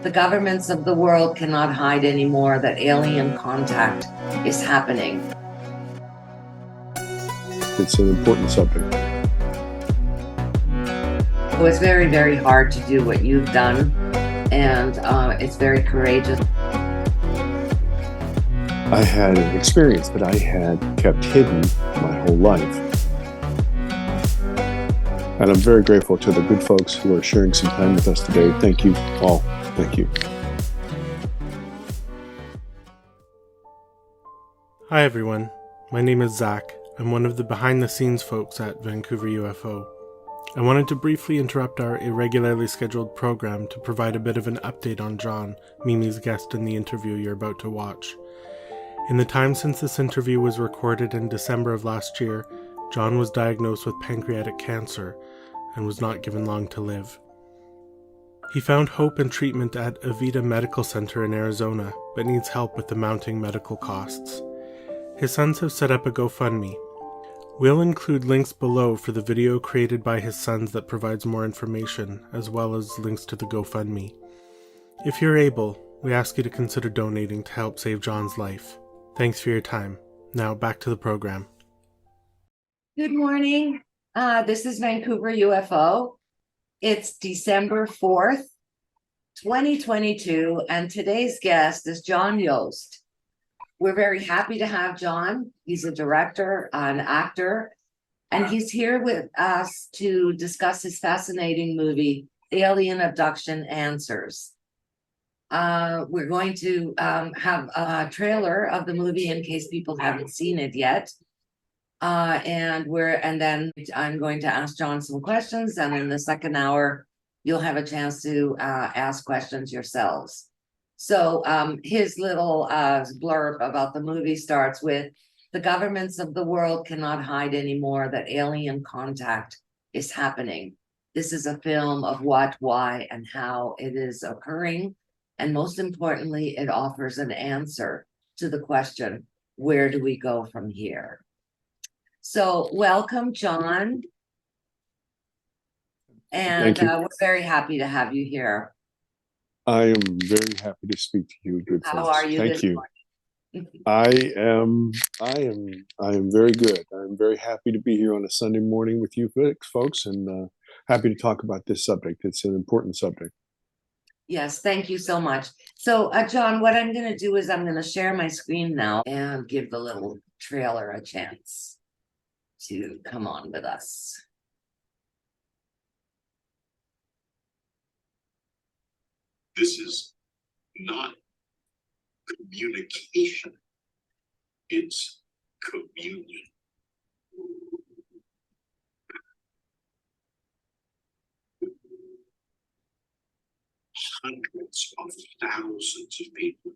The governments of the world cannot hide anymore that alien contact is happening. It's an important subject. So it's very, very hard to do what you've done, and it's very courageous. I had an experience that I had kept hidden my whole life. And I'm very grateful to the good folks who are sharing some time with us today. Thank you all. Thank you. Hi everyone, my name is Zach. I'm one of the behind-the-scenes folks at Vancouver UFO. I wanted to briefly interrupt our irregularly scheduled program to provide a bit of an update on John, Mimi's guest in the interview you're about to watch. In the time since this interview was recorded in December of last year, John was diagnosed with pancreatic cancer and was not given long to live. He found hope and treatment at Avita Medical Center in Arizona, but needs help with the mounting medical costs. His sons have set up a GoFundMe. We'll include links below for the video created by his sons that provides more information, as well as links to the GoFundMe. If you're able, we ask you to consider donating to help save John's life. Thanks for your time. Now back to the program. Good morning. This is Vancouver UFO. It's December 4th, 2022, and today's guest is John Yost. We're very happy to have John. He's a director, an actor, and he's here with us to discuss his fascinating movie, Alien Abduction Answers. We're going to have a trailer of the movie in case people haven't seen it yet. And then I'm going to ask John some questions, and in the second hour, you'll have a chance to ask questions yourselves. So his little blurb about the movie starts with, the governments of the world cannot hide anymore that alien contact is happening. This is a film of what, why, and how it is occurring. And most importantly, it offers an answer to the question, where do we go from here? So welcome, John. And we're very happy to have you here. I am very happy to speak to you, good folks. How are you? Thank you. I am very good. I'm very happy to be here on a Sunday morning with you folks, and happy to talk about this subject. It's an important subject. Yes, thank you so much. So, John, what I'm going to do is I'm going to share my screen now and give the little trailer a chance to come on with us. This is not communication, it's communion. Hundreds of thousands of people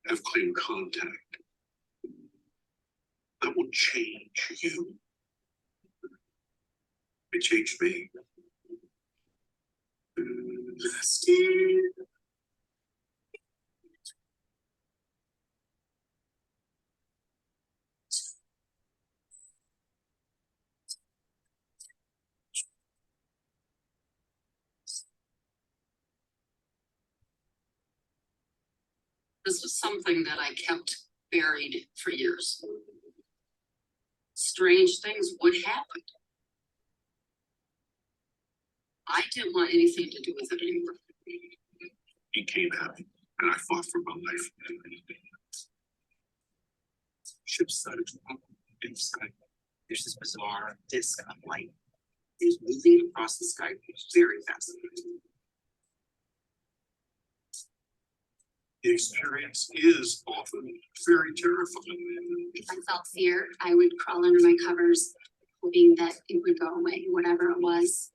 have claimed contact. That will change you. It changed me. Steve. This was something that I kept buried for years. Strange things would happen. I didn't want anything to do with it anymore. He came at me, and I fought for my life. Ship started to pump in the sky. There's this bizarre disc of light. It's moving across the sky. It's very fascinating. The experience is often very terrifying. If I felt fear, I would crawl under my covers, hoping that it would go away, whatever it was.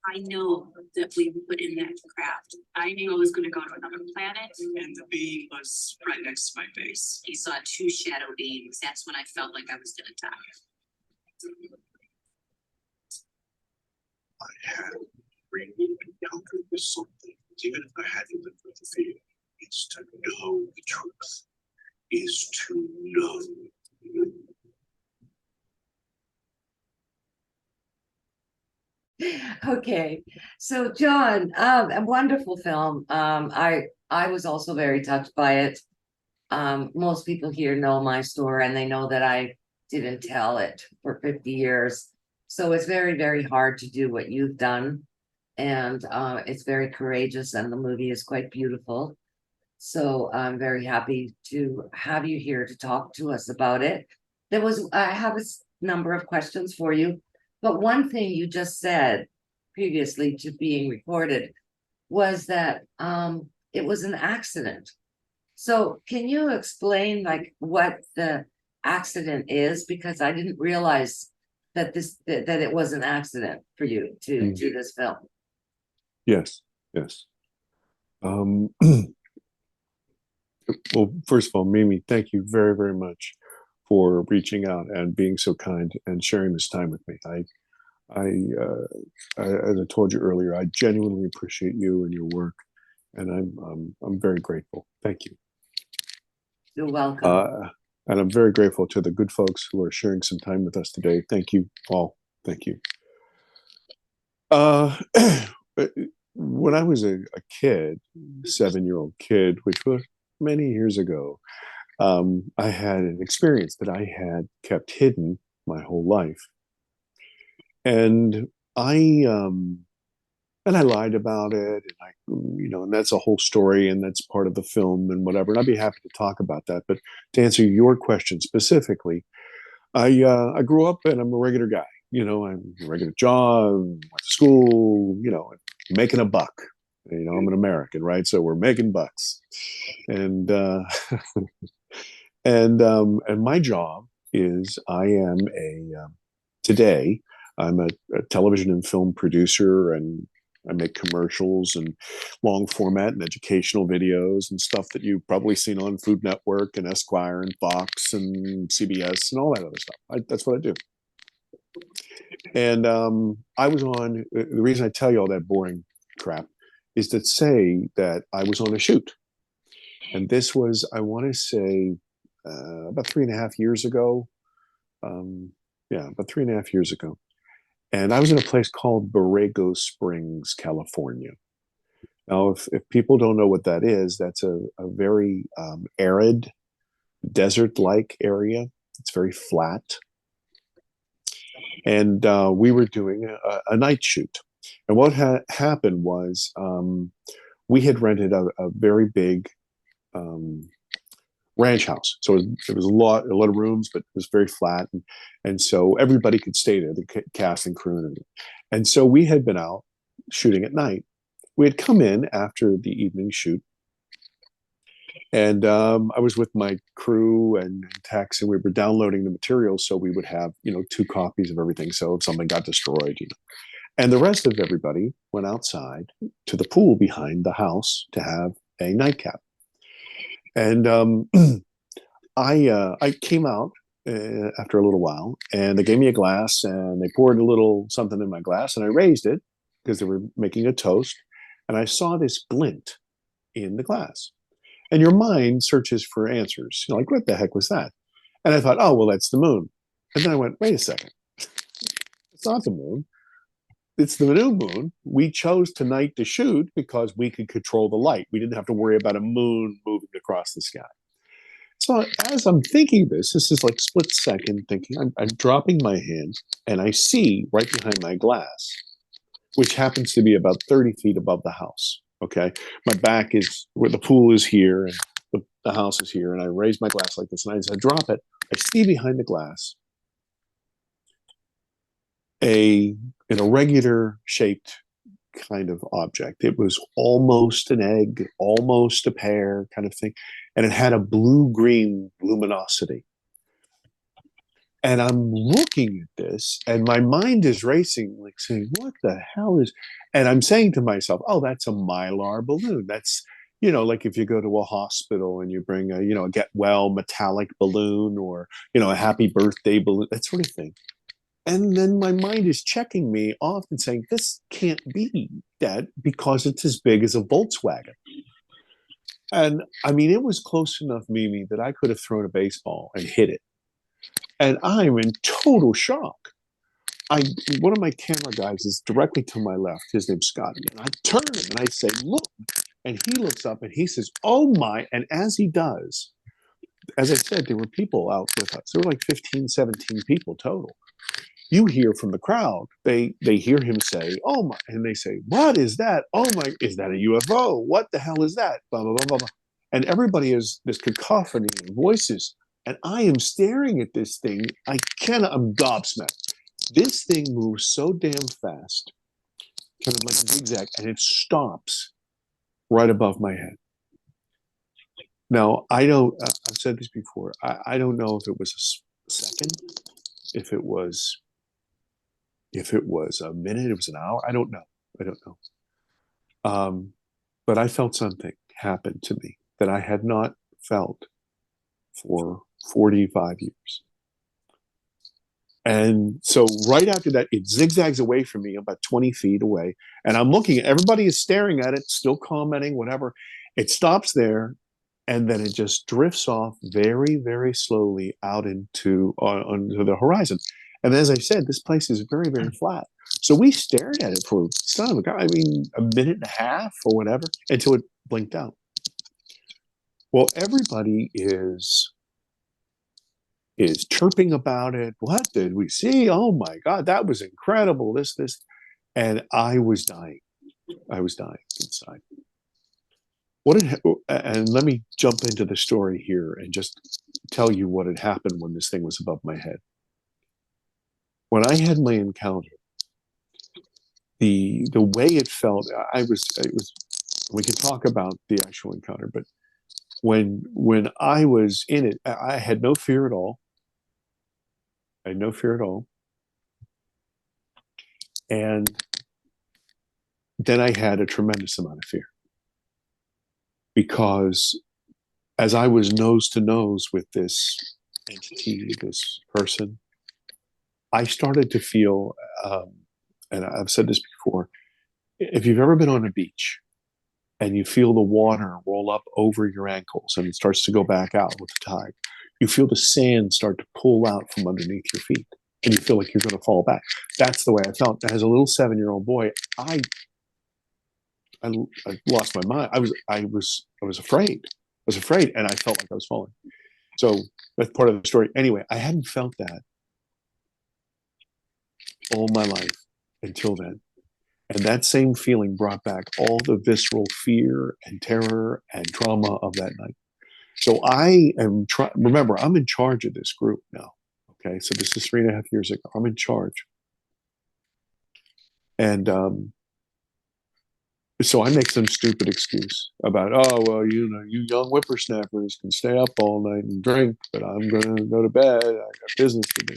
I know that we put in that craft. I knew I was going to go to another planet. And the beam was right next to my face. He saw two shadow beings. That's when I felt like I was going to die. I had really encountered with something, even if I hadn't lived with the fear. It's to know the truth, is to know. Okay, so John, a wonderful film. I was also very touched by it. Most people here know my story and they know that I didn't tell it for 50 years. So it's very, very hard to do what you've done. And it's very courageous and the movie is quite beautiful. So I'm very happy to have you here to talk to us about it. I have a number of questions for you, but one thing you just said previously to being recorded was that it was an accident. So can you explain like what the accident is? Because I didn't realize that that it was an accident for you to do this film. Yes, yes. Well, first of all, Mimi, thank you very, very much for reaching out and being so kind and sharing this time with me. As I told you earlier, I genuinely appreciate you and your work, and I'm very grateful. Thank you. You're welcome. And I'm very grateful to the good folks who are sharing some time with us today. Thank you all. Thank you. When I was a kid, 7-year-old kid, which was many years ago, I had an experience that I had kept hidden my whole life. And I lied about it, and that's a whole story, and that's part of the film and whatever. And I'd be happy to talk about that. But to answer your question specifically, I grew up and I'm a regular guy. I'm a regular job, went to school, making a buck. I'm an American, right? So we're making bucks, and and my job is today I'm a television and film producer, and I make commercials and long format and educational videos and stuff that you've probably seen on Food Network and Esquire and Fox and CBS and all that other stuff. That's what I do. And I was on, the reason I tell you all that boring crap is to say that I was on a shoot. And this was, I want to say, about 3.5 years ago. About 3.5 years ago. And I was in a place called Borrego Springs, California. Now, if people don't know what that is, that's a very arid, desert-like area. It's very flat. And we were doing a night shoot. And what happened was we had rented a very big ranch house. So it was a lot of rooms, but it was very flat. And so everybody could stay there, the cast and crew. And so we had been out shooting at night. We had come in after the evening shoot. And I was with my crew and techs, and we were downloading the material so we would have, 2 copies of everything. So if something got destroyed, And the rest of everybody went outside to the pool behind the house to have a nightcap. And I came out after a little while, and they gave me a glass, and they poured a little something in my glass, and I raised it because they were making a toast, and I saw this glint in the glass. And your mind searches for answers. Like, what the heck was that? And I thought, oh, well, that's the moon. And then I went, wait a second. It's not the moon. It's the new moon. We chose tonight to shoot because we could control the light. We didn't have to worry about a moon moving across the sky. So as I'm thinking this is like split second thinking, I'm dropping my hand, and I see right behind my glass, which happens to be about 30 feet above the house. Okay. My back is where the pool is here, and the house is here. And I raise my glass like this, and as I drop it, I see behind the glass an irregular shaped kind of object. It was almost an egg, almost a pear kind of thing. And it had a blue-green luminosity. And I'm looking at this, and my mind is racing, like saying, what the hell is, and I'm saying to myself, oh, that's a Mylar balloon. That's, like if you go to a hospital and you bring a get well metallic balloon, or, a happy birthday balloon, that sort of thing. And then my mind is checking me off and saying, this can't be that because it's as big as a Volkswagen. And I mean, it was close enough, Mimi, that I could have thrown a baseball and hit it. And I'm in total shock. one of my camera guys is directly to my left. His name's Scotty. And I turn and I say, look. And he looks up and he says, oh my. And as he does, as I said, there were people out with us. There were like 15, 17 people total. You hear from the crowd, they hear him say, oh my, and they say, what is that? Oh my, is that a UFO? What the hell is that? Blah, blah, blah, blah, blah. And everybody is this cacophony of voices. And I am staring at this thing. I'm gobsmacked. This thing moves so damn fast, kind of like a zigzag, and it stops right above my head. Now, I've said this before. I don't know if it was a second, if it was a minute, it was an hour. I don't know. But I felt something happen to me that I had not felt for 45 years. And so right after that, it zigzags away from me about 20 feet away. And I'm looking, everybody is staring at it, still commenting, whatever. It stops there. And then it just drifts off very, very slowly out onto the horizon. And as I said, this place is very, very flat. So we stared at it for a minute and a half or whatever until it blinked out. Well, everybody is chirping about it. What did we see? Oh my God, that was incredible. This. And I was dying. I was dying inside. And let me jump into the story here and just tell you what had happened when this thing was above my head. When I had my encounter, the way it felt, we can talk about the actual encounter, but when I was in it, I had no fear at all. I had no fear at all. And then I had a tremendous amount of fear. Because as I was nose to nose with this entity, this person, I started to feel, and I've said this before, if you've ever been on a beach and you feel the water roll up over your ankles and it starts to go back out with the tide, you feel the sand start to pull out from underneath your feet and you feel like you're going to fall back. That's the way I felt. As a little 7-year-old boy, I lost my mind. I was afraid. I was afraid, and I felt like I was falling. So that's part of the story. Anyway, I hadn't felt that all my life until then. And that same feeling brought back all the visceral fear and terror and trauma of that night. So I am remember, I'm in charge of this group now. Okay, so this is 3.5 years ago. I'm in charge. And so I make some stupid excuse about, oh, well, you young whippersnappers can stay up all night and drink, but I'm going to go to bed. I got business to do.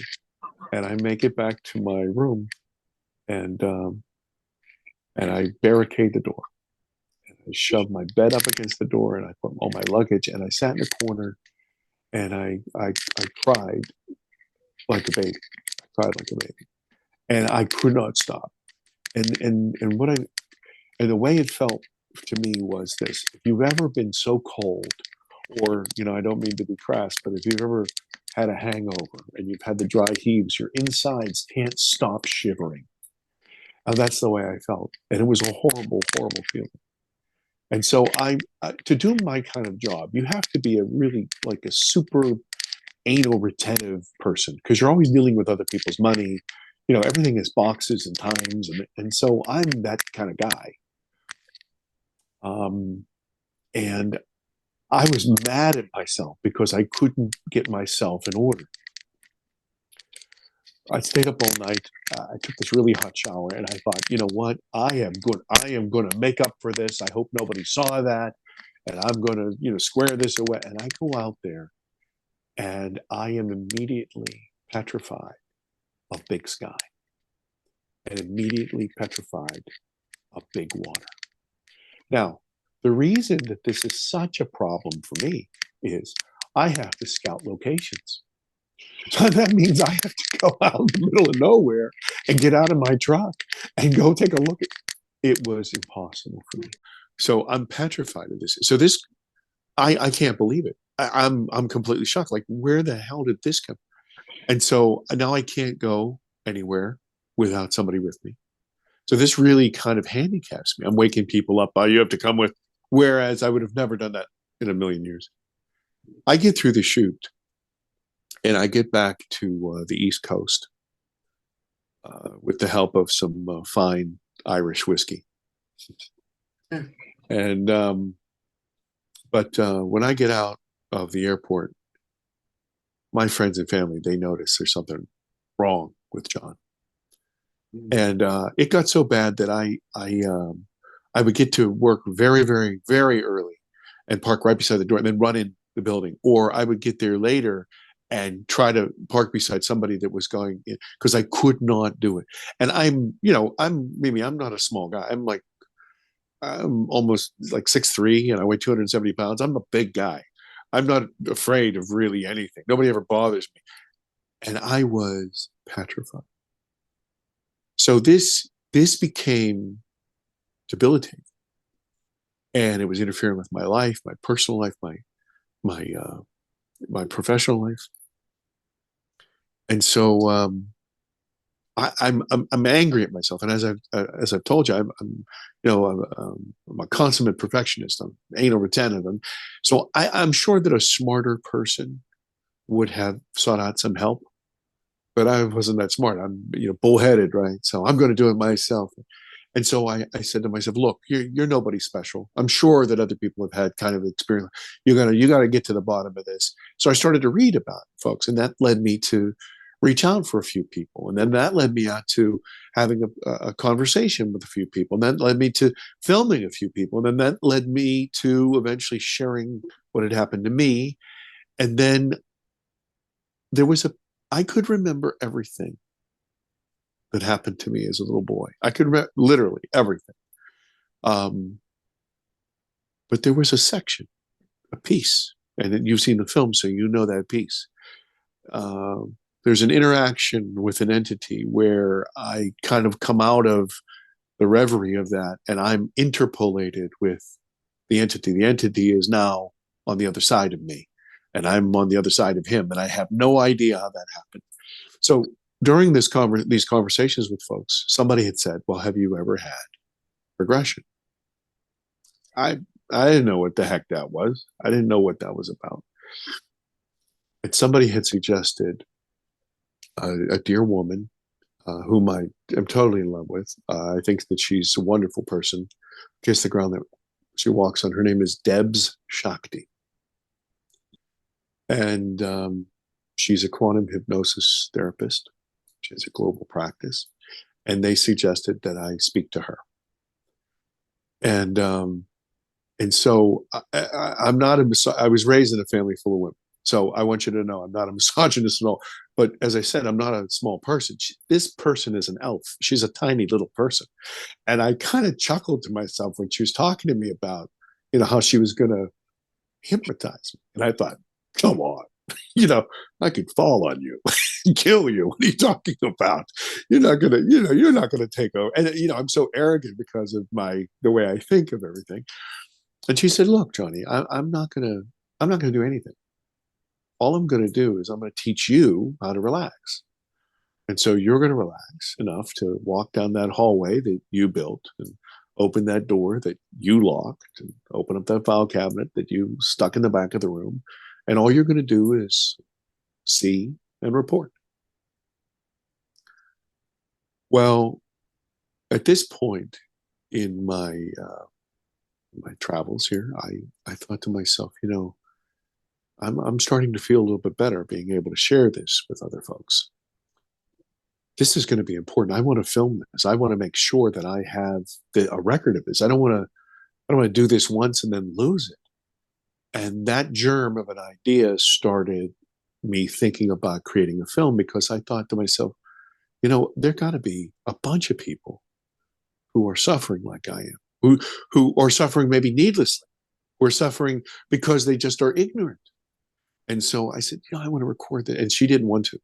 And I make it back to my room and I barricade the door. And I shoved my bed up against the door and I put all my luggage and I sat in the corner and I cried like a baby. I cried like a baby. And I could not stop. And the way it felt to me was this: if you've ever been so cold, or, I don't mean to be crass, but if you've ever had a hangover and you've had the dry heaves, your insides can't stop shivering. And that's the way I felt. And it was a horrible, horrible feeling. And so to do my kind of job, you have to be like a super anal retentive person, because you're always dealing with other people's money. Everything is boxes and times. And so I'm that kind of guy. And I was mad at myself because I couldn't get myself in order. I stayed up all night. I took this really hot shower and I thought, you know what? I am going to make up for this. I hope nobody saw that. And I'm going to, square this away. And I go out there and I am immediately petrified of big sky and immediately petrified of big water. Now, the reason that this is such a problem for me is I have to scout locations. So that means I have to go out in the middle of nowhere and get out of my truck and go take a look at it. It was impossible for me. So I'm petrified of this. So I can't believe it. I'm completely shocked. Like, where the hell did this come? And so now I can't go anywhere. without somebody with me. So this really kind of handicaps me. I'm waking people up. You have to come with, whereas I would have never done that in a million years. I get through the shoot and I get back to the East Coast with the help of some fine Irish whiskey. And, but when I get out of the airport, my friends and family, they notice there's something wrong with John. And it got so bad that I would get to work very, very, very early and park right beside the door and then run in the building. Or I would get there later and try to park beside somebody that was going in because I could not do it. And I'm not a small guy. I'm almost like 6'3" and I weigh 270 pounds. I'm a big guy. I'm not afraid of really anything. Nobody ever bothers me. And I was petrified. So this became debilitating. And it was interfering with my life, my personal life, my professional life. And so I'm angry at myself. And as I've told you, I'm a consummate perfectionist. I'm 8 over 10 of them. So I'm sure that a smarter person would have sought out some help, but I wasn't that smart. I'm bullheaded, right? So I'm going to do it myself. And so I said to myself, look, you're nobody special. I'm sure that other people have had kind of experience. You got to get to the bottom of this. So I started to read about folks, and that led me to reach out for a few people. And then that led me out to having a conversation with a few people. And that led me to filming a few people. And then that led me to eventually sharing what had happened to me. And then I could remember everything that happened to me as a little boy. I could remember literally everything. But there was a section, a piece, and you've seen the film, so you know that piece. There's an interaction with an entity where I kind of come out of the reverie of that, and I'm interpolated with the entity. The entity is now on the other side of me, and I'm on the other side of him, and I have no idea how that happened. So during these conversations with folks, somebody had said, well, have you ever had regression? I didn't know what the heck that was. I didn't know what that was about. And somebody had suggested a dear woman whom I am totally in love with. I think that she's a wonderful person. Kiss the ground that she walks on. Her name is Debs Shakti. And she's a quantum hypnosis therapist. She has a global practice. And they suggested that I speak to her. And so I'm not I was raised in a family full of women. So I want you to know I'm not a misogynist at all. But as I said, I'm not a small person. This person is an elf. She's a tiny little person. And I kind of chuckled to myself when she was talking to me about, how she was going to hypnotize me. And I thought, come on, I could fall on you, kill you. What are you talking about? You're not going to, you're not going to take over. And, I'm so arrogant because of the way I think of everything. And she said, look, Johnny, I'm not going to do anything. All I'm going to do is I'm going to teach you how to relax. And so you're going to relax enough to walk down that hallway that you built and open that door that you locked and open up that file cabinet that you stuck in the back of the room. And all you're going to do is see and report. Well, at this point in my travels here, I thought to myself, I'm starting to feel a little bit better being able to share this with other folks. This is going to be important. I want to film this. I want to make sure that I have a record of this. I don't want to do this once and then lose it. And that germ of an idea started me thinking about creating a film because I thought to myself, there got to be a bunch of people who are suffering like I am, who are suffering maybe needlessly, who are suffering because they just are ignorant. And so I said, I want to record that. And she didn't want to.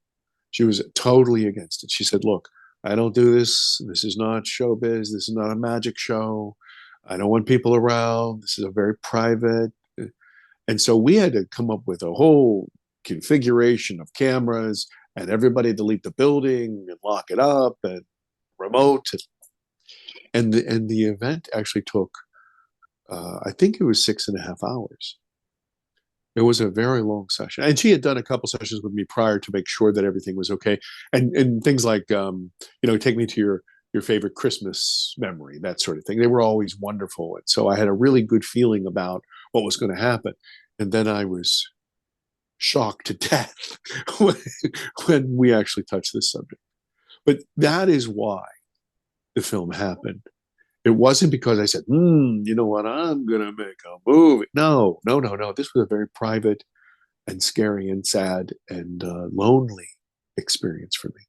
She was totally against it. She said, look, I don't do this. This is not showbiz. This is not a magic show. I don't want people around. This is a very private. And so we had to come up with a whole configuration of cameras and everybody to leave the building and lock it up. And remote, and the event actually took, I think it was 6.5 hours. It was a very long session, and she had done a couple sessions with me prior to make sure that everything was okay, and things like take me to your favorite Christmas memory, that sort of thing. They were always wonderful, and so I had a really good feeling about what was going to happen, and then I was shocked to death when we actually touched this subject. But that is why the film happened. It wasn't because I said, you know what, I'm going to make a movie. No, no, no, no. This was a very private and scary and sad and lonely experience for me.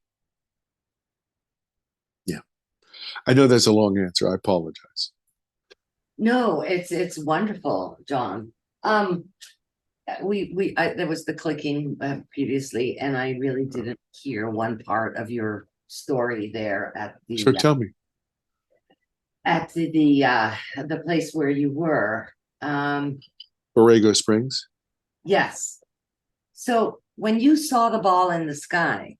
Yeah. I know that's a long answer. I apologize. No, it's wonderful, John. There was the clicking previously, and I really didn't hear one part of your story there at So tell me. The place where you were. Borrego Springs? Yes. So when you saw the ball in the sky,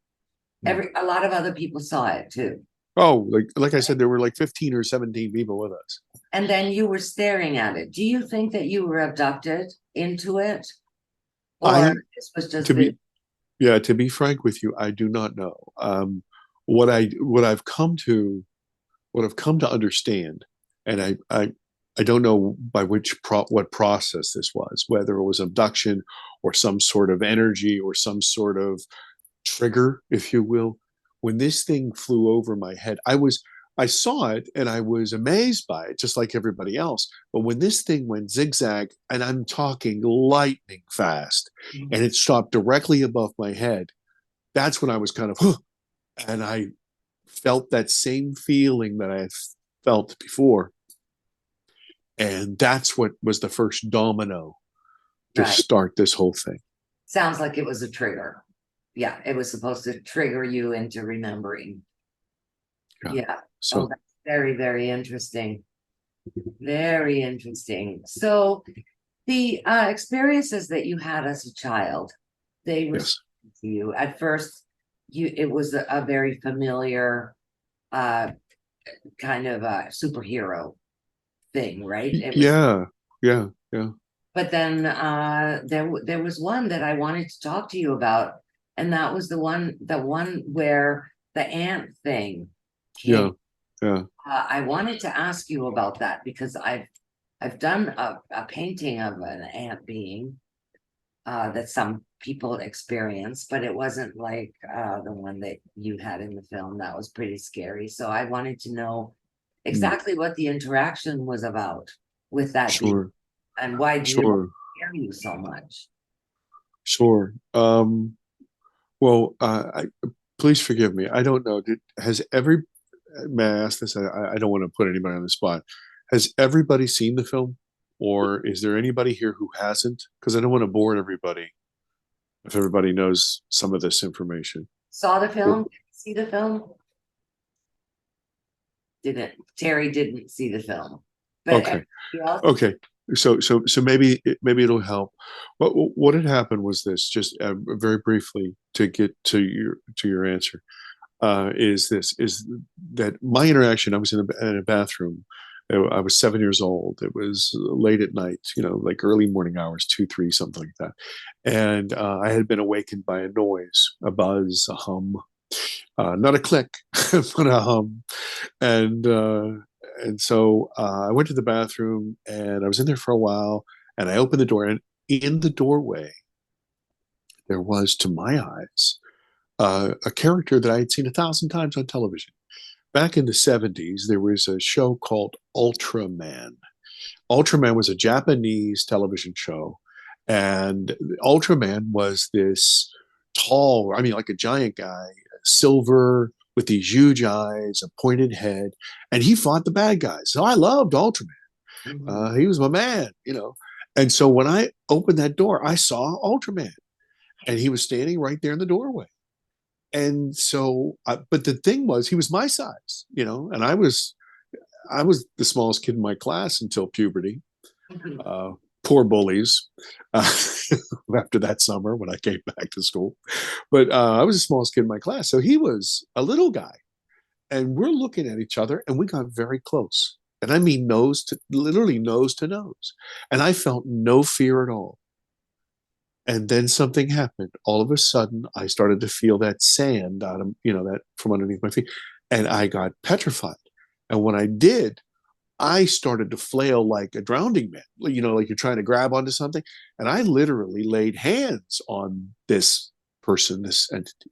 a lot of other people saw it too. Oh, like I said, there were like 15 or 17 people with us. And then you were staring at it. Do you think that you were abducted into it? Or this was just to be frank with you, I do not know. What I've come to understand, and I don't know by what process this was, whether it was abduction or some sort of energy or some sort of trigger, if you will. When this thing flew over my head, I saw it and I was amazed by it, just like everybody else. But when this thing went zigzag, and I'm talking lightning fast, and it stopped directly above my head, that's when I was kind of, huh, and I felt that same feeling that I had felt before. And that's what was the first domino to start this whole thing. Sounds like it was a trigger. Yeah, it was supposed to trigger you into remembering. Yeah. So that's very, very interesting. Very interesting. So the experiences that you had as a child, they were to you at first. It was a very familiar kind of a superhero thing, right? It was, yeah. But then there was one that I wanted to talk to you about, and that was the one where the ant thing came. Yeah. I wanted to ask you about that because I've done a painting of an ant being that some people experience, but it wasn't like the one that you had in the film. That was pretty scary. So I wanted to know exactly what the interaction was about with that being, and why did it scare you so much? Sure. Well, please forgive me. I don't know. May I ask this? I don't want to put anybody on the spot. Has everybody seen the film? Or is there anybody here who hasn't? Because I don't want to bore everybody if everybody knows some of this information. Saw the film? Did you see the film? Didn't. Terry didn't see the film. But okay. So maybe it'll help. What had happened was this, just very briefly to get to your answer, is that my interaction. I was in a bathroom. I was 7 years old. It was late at night, like early morning hours, 2, 3, something like that. And I had been awakened by a noise, a buzz, a hum, not a click, but a hum. And so I went to the bathroom, and I was in there for a while, and I opened the door, and in the doorway, there was, to my eyes, a character that I had seen 1,000 times on television. Back in the 70s, there was a show called Ultraman. Ultraman was a Japanese television show. And Ultraman was this tall, like a giant guy, silver, with these huge eyes, a pointed head. And he fought the bad guys. So I loved Ultraman. He was my man, And so when I opened that door, I saw Ultraman. And he was standing right there in the doorway. And so, but the thing was, he was my size, and I was the smallest kid in my class until puberty. Poor bullies after that summer when I came back to school. But I was the smallest kid in my class. So he was a little guy. and we're looking at each other, and we got very close. And I mean literally nose to nose. And I felt no fear at all. And then something happened. All of a sudden, I started to feel that sand out of, that from underneath my feet. And I got petrified. And when I did, I started to flail like a drowning man, like you're trying to grab onto something. And I literally laid hands on this person, this entity.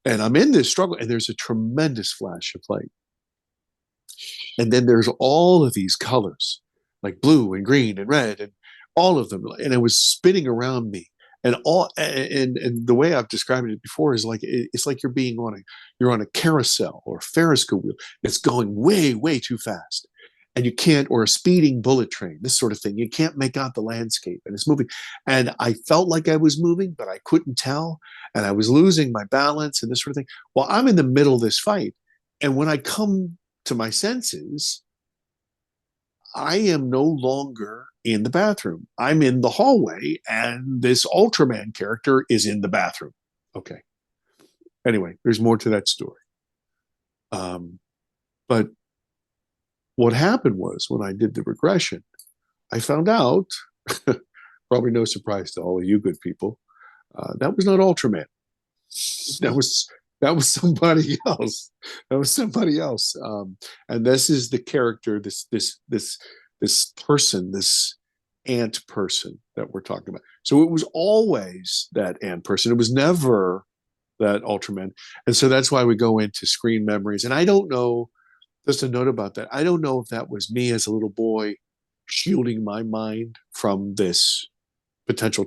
And I'm in this struggle, and there's a tremendous flash of light. And then there's all of these colors, like blue and green and red, and all of them. And it was spinning around me. And the way I've described it before is like it's like you're on a carousel or a Ferris wheel. It's going way, way too fast. And you can't, or a speeding bullet train, this sort of thing. You can't make out the landscape, and it's moving. And I felt like I was moving, but I couldn't tell. And I was losing my balance and this sort of thing. Well, I'm in the middle of this fight. And when I come to my senses, I am no longer in the bathroom. I'm in the hallway, and this Ultraman character is in the bathroom. Okay. Anyway, there's more to that story. But what happened was when I did the regression, I found out, probably no surprise to all of you good people, that was not Ultraman. That was somebody else. That was somebody else. And this is the character, this person, this ant person that we're talking about. So it was always that ant person. It was never that Ultraman. And so that's why we go into screen memories. And I don't know, just a note about that, I don't know if that was me as a little boy shielding my mind from this potential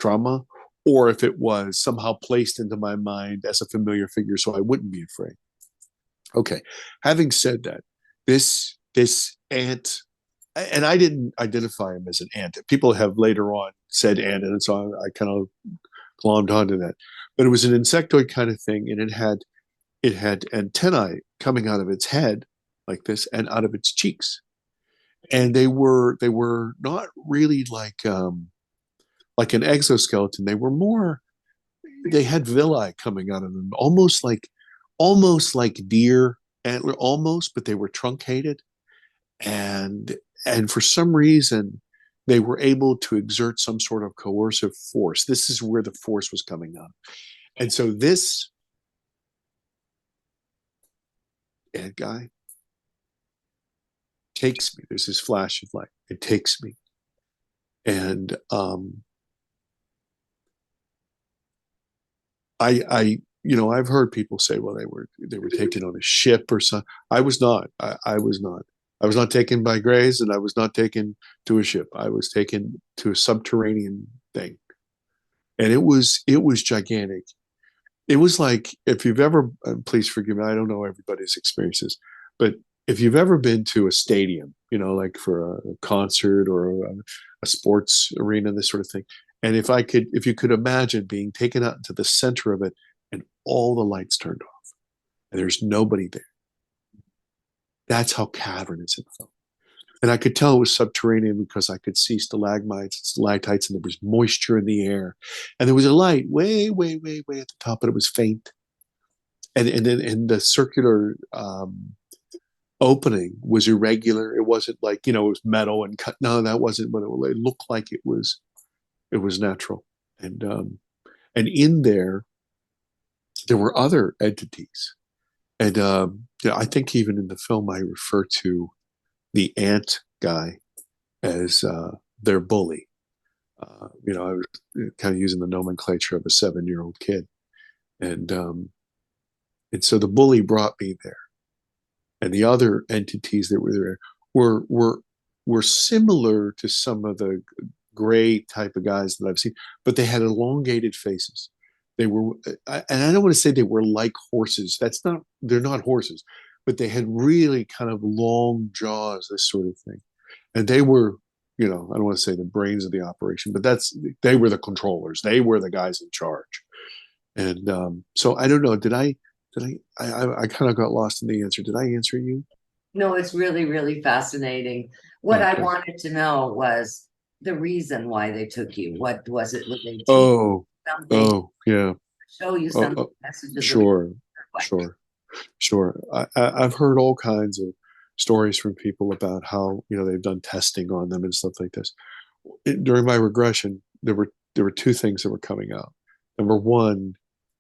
trauma, or if it was somehow placed into my mind as a familiar figure so I wouldn't be afraid. Okay, having said that, this ant, and I didn't identify him as an ant. People have later on said ant, and so I kind of glommed onto that. But it was an insectoid kind of thing, and it had antennae coming out of its head like this and out of its cheeks. And they were not really like an exoskeleton. They were more, they had villi coming out of them, almost like deer antler, almost, but they were truncated. And for some reason, they were able to exert some sort of coercive force. This is where the force was coming up. And so this ant guy takes me. There's this flash of light. It takes me. And I've heard people say, well, they were taken on a ship or something. I was not. I was not. I was not taken by Grays, and I was not taken to a ship. I was taken to a subterranean thing. And it was gigantic. It was like, if you've ever, please forgive me, I don't know everybody's experiences, but if you've ever been to a stadium, like for a concert or a sports arena, this sort of thing, and if you could imagine being taken out into the center of it and all the lights turned off and there's nobody there. That's how cavernous it felt. And I could tell it was subterranean because I could see stalagmites and stalactites, and there was moisture in the air. And there was a light way, way, way, way at the top, but it was faint. And then the circular opening was irregular. It wasn't like, it was metal and cut. No, that wasn't what it looked like. It was natural. And in there were other entities. And I think even in the film, I refer to the ant guy as their bully. I was kind of using the nomenclature of a 7-year-old kid. And so the bully brought me there. And the other entities that were there were similar to some of the gray type of guys that I've seen, but they had elongated faces. They were, and I don't want to say they were like horses. They're not horses, but they had really kind of long jaws, this sort of thing. And they were, I don't want to say the brains of the operation, but they were the controllers. They were the guys in charge. And so I don't know, I kind of got lost in the answer. Did I answer you? No, it's really, really fascinating. What I wanted to know was the reason why they took you. What was it? They Oh, something, yeah. show you something, messages? Sure. Sure. I've heard all kinds of stories from people about how, they've done testing on them and stuff like this. During my regression, there were two things that were coming out. Number one,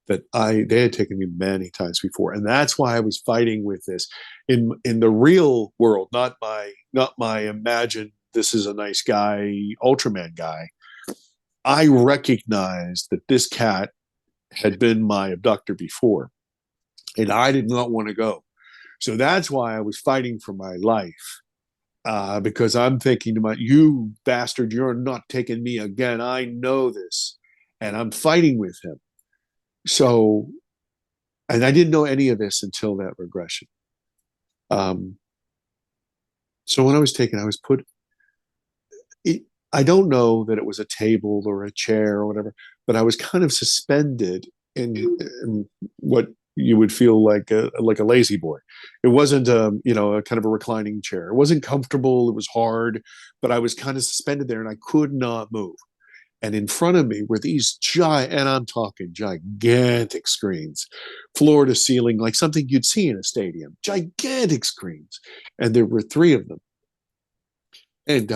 that they had taken me many times before, and that's why I was fighting with this in the real world, not my imagined this is a nice guy Ultraman guy. I recognized that this cat had been my abductor before, and I did not want to go. So that's why I was fighting for my life. Because I'm thinking to myself, you bastard, you're not taking me again. I know this. And I'm fighting with him. So, and I didn't know any of this until that regression. So when I was taken, I was put, I don't know that it was a table or a chair or whatever, but I was kind of suspended in what you would feel like a lazy boy. It wasn't a kind of a reclining chair. It wasn't comfortable. It was hard, but I was kind of suspended there and I could not move. And in front of me were these and I'm talking gigantic screens, floor to ceiling, like something you'd see in a stadium, gigantic screens. And there were three of them. And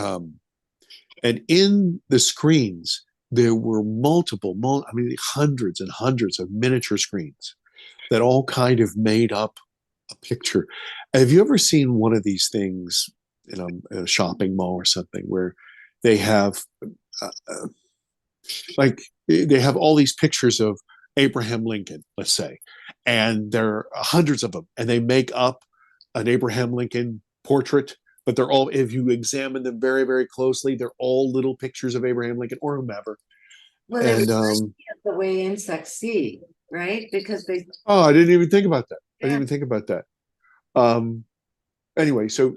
in the screens, there were hundreds and hundreds of miniature screens that all kind of made up a picture. Have you ever seen one of these things in a shopping mall or something where they have they have all these pictures of Abraham Lincoln, let's say, and there are hundreds of them, and they make up an Abraham Lincoln portrait, but they're all, if you examine them very, very closely, they're all little pictures of Abraham Lincoln or whomever. Well, And the way insects see, right? Because they. Oh, I didn't even think about that. Yeah. I didn't even think about that. Anyway, so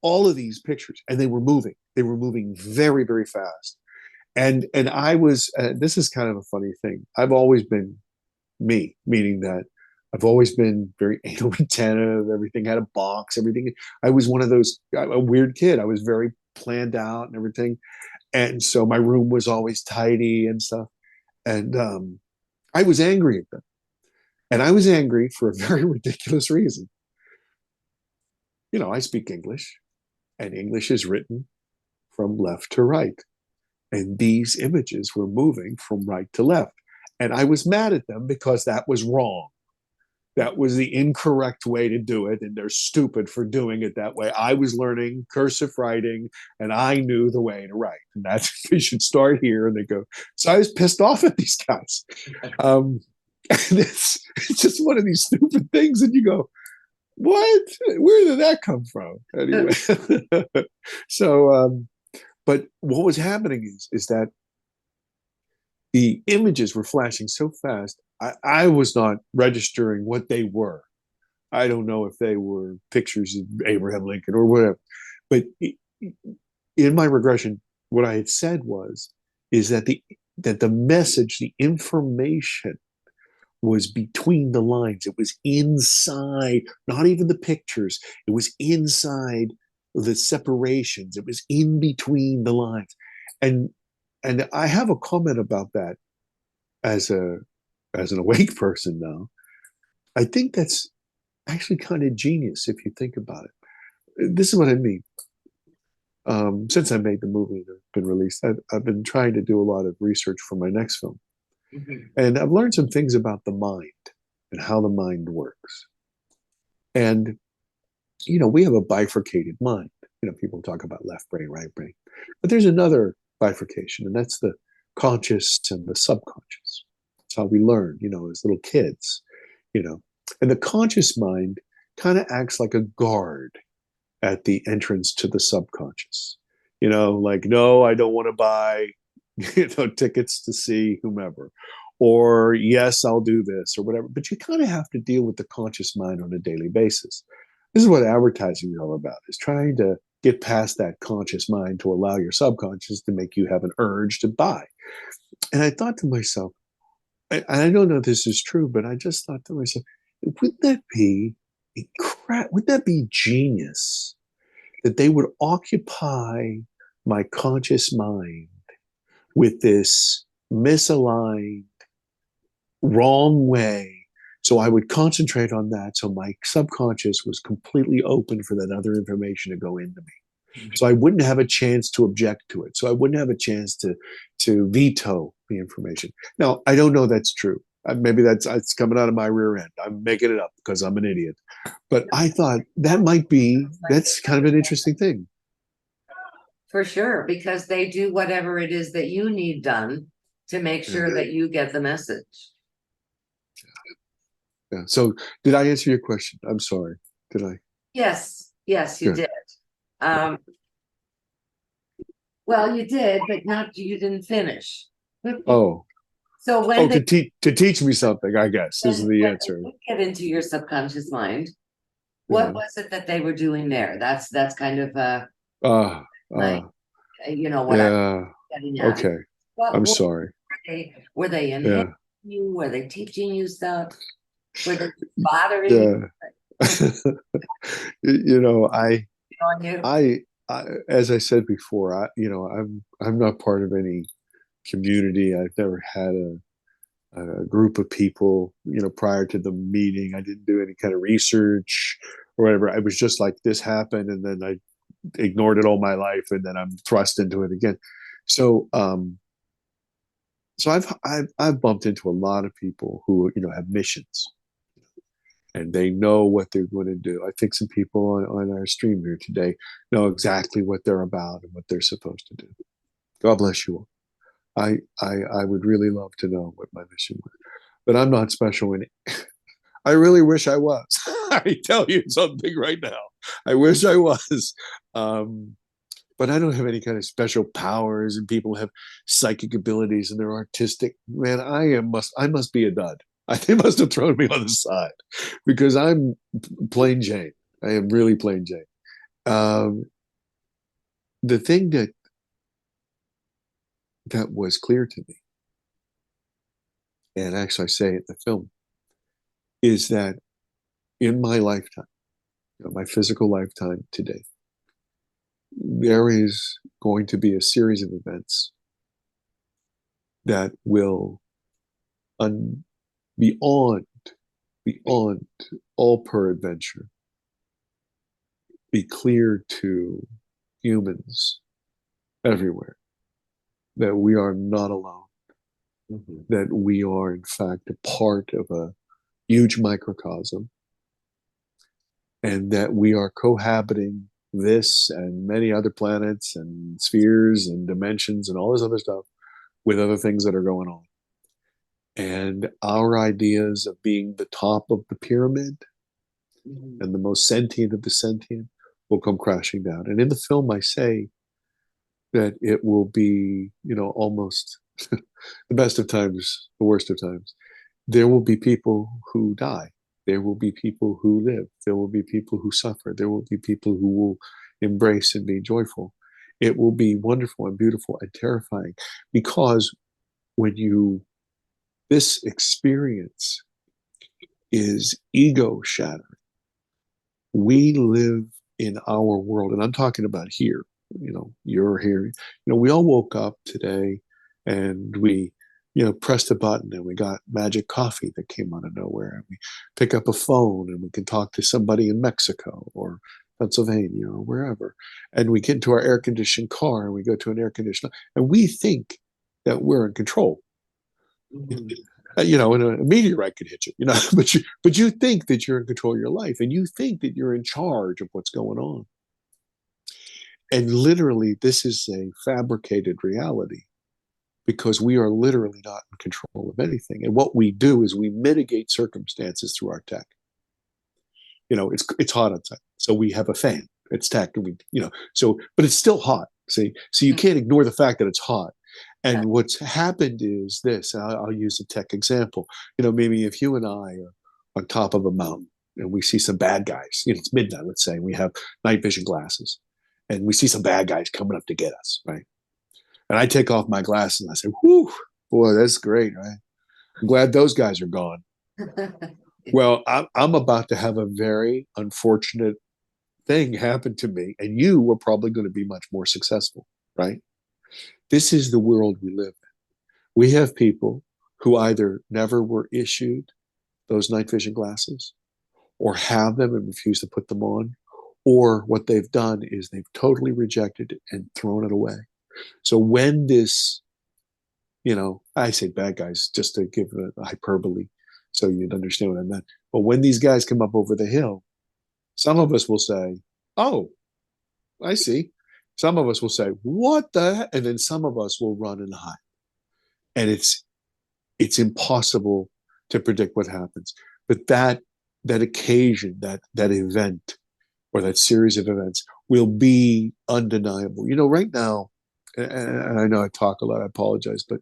all of these pictures, and they were moving. They were moving very, very fast. And I was. This is kind of a funny thing. I've always been me, meaning that I've always been very anal retentive. Everything had a box. Everything. I was one of those a weird kid. I was very planned out and everything, and so my room was always tidy and stuff. And I was angry at them. And I was angry for a very ridiculous reason. I speak English, and English is written from left to right. And these images were moving from right to left. And I was mad at them because that was wrong. That was the incorrect way to do it. And they're stupid for doing it that way. I was learning cursive writing, and I knew the way to write. And that's, we should start here. And they go, so I was pissed off at these guys. And it's just one of these stupid things. And you go, what? Where did that come from? Anyway. So, but what was happening is that the images were flashing so fast, I was not registering what they were. I don't know if they were pictures of Abraham Lincoln or whatever. But in my regression, what I had said is that the message, the information was between the lines. It was inside, not even the pictures. It was inside the separations. It was in between the lines. And I have a comment about that as an awake person now. I think that's actually kind of genius if you think about it. This is what I mean. Since I made the movie that's been released, I've been trying to do a lot of research for my next film. Mm-hmm. And I've learned some things about the mind and how the mind works. And, we have a bifurcated mind. People talk about left brain, right brain. But there's another bifurcation, and that's the conscious and the subconscious. That's how we learn, as little kids, And the conscious mind kind of acts like a guard at the entrance to the subconscious. Like, no, I don't want to buy, tickets to see whomever. Or, yes, I'll do this or whatever. But you kind of have to deal with the conscious mind on a daily basis. This is what advertising is all about, is trying to get past that conscious mind to allow your subconscious to make you have an urge to buy. And I thought to myself, I don't know if this is true, but I just thought to myself, wouldn't that be genius that they would occupy my conscious mind with this misaligned, wrong way So I would concentrate on that. So my subconscious was completely open for that other information to go into me. So I wouldn't have a chance to object to it. So I wouldn't have a chance to veto the information. Now, I don't know that's true. Maybe it's coming out of my rear end. I'm making it up because I'm an idiot. But I thought that's kind of an interesting thing. For sure, because they do whatever it is that you need done to make sure that you get the message. Yeah. So did I answer your question? I'm sorry. Did I? Yes, yes, you Good. did. Well, you did, but you didn't finish. Oh, So when they to teach me something, I guess, is the when answer. they did get into your subconscious mind, Yeah. what was it that they were doing there? That's kind of like, what I'm Yeah. getting at. Okay. I'm sorry. Were they Yeah. enhancing you? Were they teaching you stuff? Were they bothering Yeah. You know, on you? I, as I said before, I'm not part of any community. I've never had a group of people, prior to the meeting. I didn't do any kind of research or whatever. I was just like, this happened, and then I ignored it all my life, and then I'm thrust into it again. So, so I've bumped into a lot of people who have missions, and they know what they're going to do. I think some people on our stream here today know exactly what they're about and what they're supposed to do. God bless you all. I would really love to know what my mission was, but I'm not special in it. I really wish I was. I tell you something right now. I wish I was. But I don't have any kind of special powers, and people have psychic abilities and they're artistic. Man, I must be a dud. They must have thrown me on the side because I'm plain Jane. I am really plain Jane. The thing that was clear to me, and actually I say it in the film, is that in my lifetime, my physical lifetime today, there is going to be a series of events that will beyond all peradventure be clear to humans everywhere that we are not alone, that we are in fact a part of a huge microcosm, and that we are cohabiting this and many other planets and spheres and dimensions and all this other stuff with other things that are going on. And our ideas of being the top of the pyramid and the most sentient of the sentient will come crashing down. And in the film, I say that it will be, almost the best of times, the worst of times. There will be people who die. There will be people who live. There will be people who suffer. There will be people who will embrace and be joyful. It will be wonderful and beautiful and terrifying, because this experience is ego shattering. We live in our world, and I'm talking about here. You're here. We all woke up today and we pressed a button and we got magic coffee that came out of nowhere, and we pick up a phone and we can talk to somebody in Mexico or Pennsylvania or wherever, and we get into our air-conditioned car and we go to an air conditioner and we think that we're in control. And a meteorite could hit you, but you think that you're in control of your life, and you think that you're in charge of what's going on. And literally, this is a fabricated reality, because we are literally not in control of anything. And what we do is we mitigate circumstances through our tech. It's hot outside, so we have a fan. It's tech, and but it's still hot. See, so you can't ignore the fact that it's hot. And what's happened is this. I'll use a tech example. Maybe if you and I are on top of a mountain and we see some bad guys, it's midnight, let's say, and we have night vision glasses, and we see some bad guys coming up to get us, right? And I take off my glasses and I say, whew, boy, that's great, right? I'm glad those guys are gone. Well, I'm about to have a very unfortunate thing happen to me, and you are probably going to be much more successful, right? This is the world we live in. We have people who either never were issued those night vision glasses, or have them and refuse to put them on, or what they've done is they've totally rejected it and thrown it away. So when this, I say bad guys just to give a hyperbole so you'd understand what I meant. But when these guys come up over the hill, some of us will say, oh, I see. Some of us will say, what the heck? And then some of us will run and hide. And it's impossible to predict what happens. But that occasion, that event, or that series of events will be undeniable. Right now, and I know I talk a lot, I apologize, but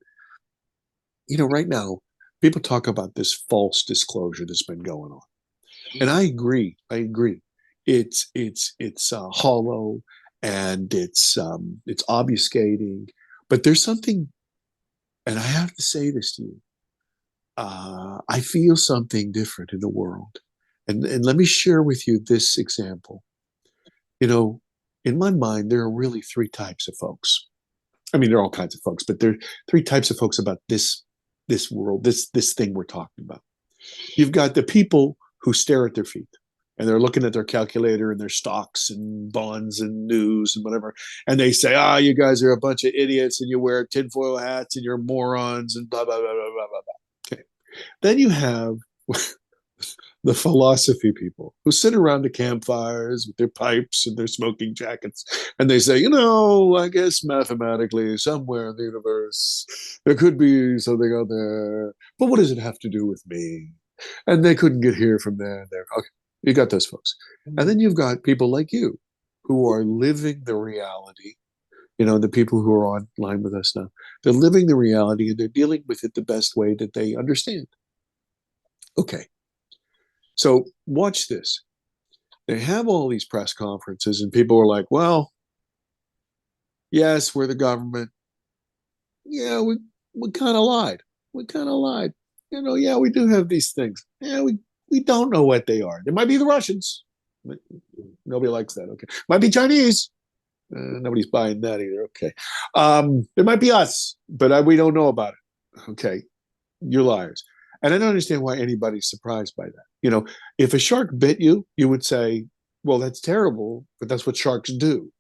right now, people talk about this false disclosure that's been going on. And I agree. It's hollow, and it's obfuscating. But there's something, and I have to say this to you. I feel something different in the world. And let me share with you this example. In my mind, there are really three types of folks. I mean, there are all kinds of folks, but there are three types of folks about this world, this thing we're talking about. You've got the people who stare at their feet, and they're looking at their calculator and their stocks and bonds and news and whatever. And they say, you guys are a bunch of idiots, and you wear tinfoil hats, and you're morons, and blah, blah, blah, blah, blah, blah. Okay. Then you have the philosophy people who sit around the campfires with their pipes and their smoking jackets, and they say, I guess mathematically somewhere in the universe there could be something out there, but what does it have to do with me? And they couldn't get here from there and there. Okay, you got those folks. And then you've got people like you who are living the reality. The people who are online with us now, they're living the reality, and they're dealing with it the best way that they understand. Okay. So watch this. They have all these press conferences, and people are like, well, yes, we're the government. Yeah, we kind of lied. We kind of lied. Yeah, we do have these things. Yeah, we don't know what they are. They might be the Russians. Nobody likes that. Okay. Might be Chinese. Nobody's buying that either. Okay. It might be us, but we don't know about it. Okay. You're liars. And I don't understand why anybody's surprised by that. If a shark bit you, you would say, well, that's terrible, but that's what sharks do.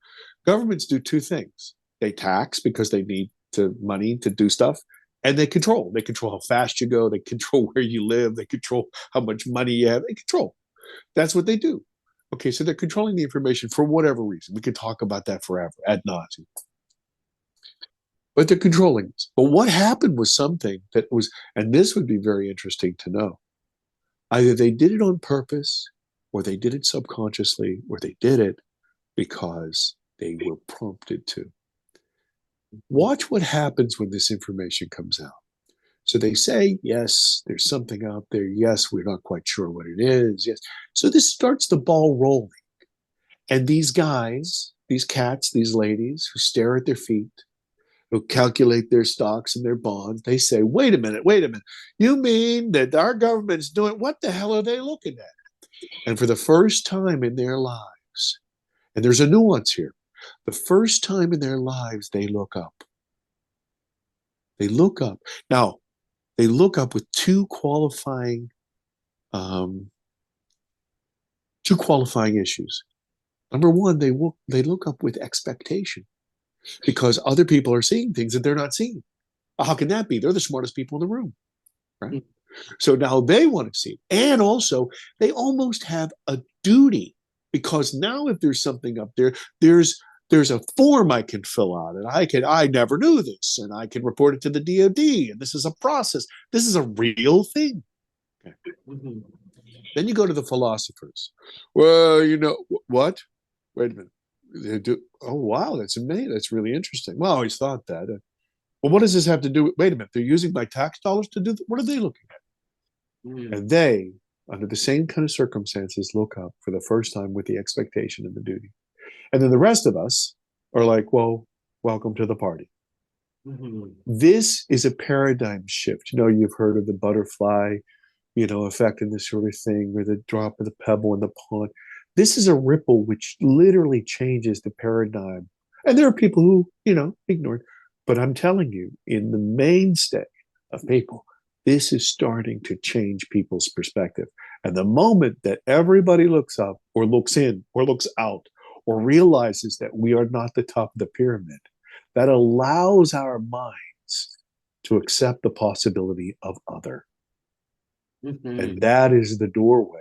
Governments do two things. They tax because they need money to do stuff, and they control. They control how fast you go. They control where you live. They control how much money you have. They control. That's what they do. Okay, so they're controlling the information for whatever reason. We could talk about that forever, ad nauseum. But they're controlling us. But what happened was something that was, and this would be very interesting to know. Either they did it on purpose, or they did it subconsciously, or they did it because they were prompted to. Watch what happens when this information comes out. So they say, yes, there's something out there. Yes, we're not quite sure what it is. Yes. So this starts the ball rolling. And these guys, these cats, these ladies who stare at their feet, who calculate their stocks and their bonds, they say, wait a minute. You mean that our government's doing, what the hell are they looking at? And for the first time in their lives, and there's a nuance here, the first time in their lives, they look up. They look up. Now, they look up with two qualifying issues. Number one, they look up with expectation, because other people are seeing things that they're not seeing. How can that be? They're the smartest people in the room, right? So now they want to see it. And also, they almost have a duty, because now if there's something up there, there's a form I can fill out, and I never knew this, and I can report it to the DoD, and this is a process. This is a real thing. Okay. Then you go to the philosophers. Well, what? Wait a minute. They do. Oh, wow, that's amazing. That's really interesting. Well, I always thought that. Well, what does this have to do with? Wait a minute. They're using my tax dollars to do that? What are they looking at? And they, under the same kind of circumstances, look up for the first time with the expectation and the duty. And then the rest of us are like, well, welcome to the party. This is a paradigm shift. You've heard of the butterfly, effect and this sort of thing, or the drop of the pebble in the pond. This is a ripple which literally changes the paradigm. And there are people who, ignore it. But I'm telling you, in the mainstay of people, This is starting to change people's perspective. And the moment that everybody looks up or looks in or looks out or realizes that we are not the top of the pyramid, that allows our minds to accept the possibility of other. Mhm. And that is the doorway.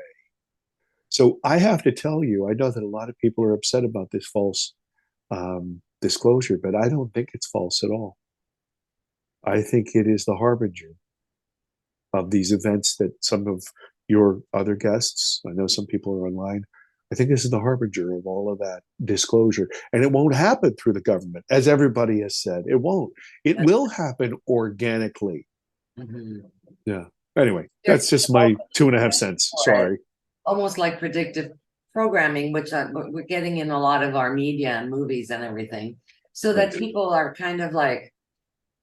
So I have to tell you, I know that a lot of people are upset about this false disclosure, but I don't think it's false at all. I think it is the harbinger of these events that some of your other guests, I know some people are online, I think this is the harbinger of all of that disclosure. And it won't happen through the government, as everybody has said. It won't. It will happen organically. Mhm. Yeah. Anyway, that's just my 2.5 cents. Sorry. Almost like predictive programming, which we're getting in a lot of our media and movies and everything, so that people are kind of like,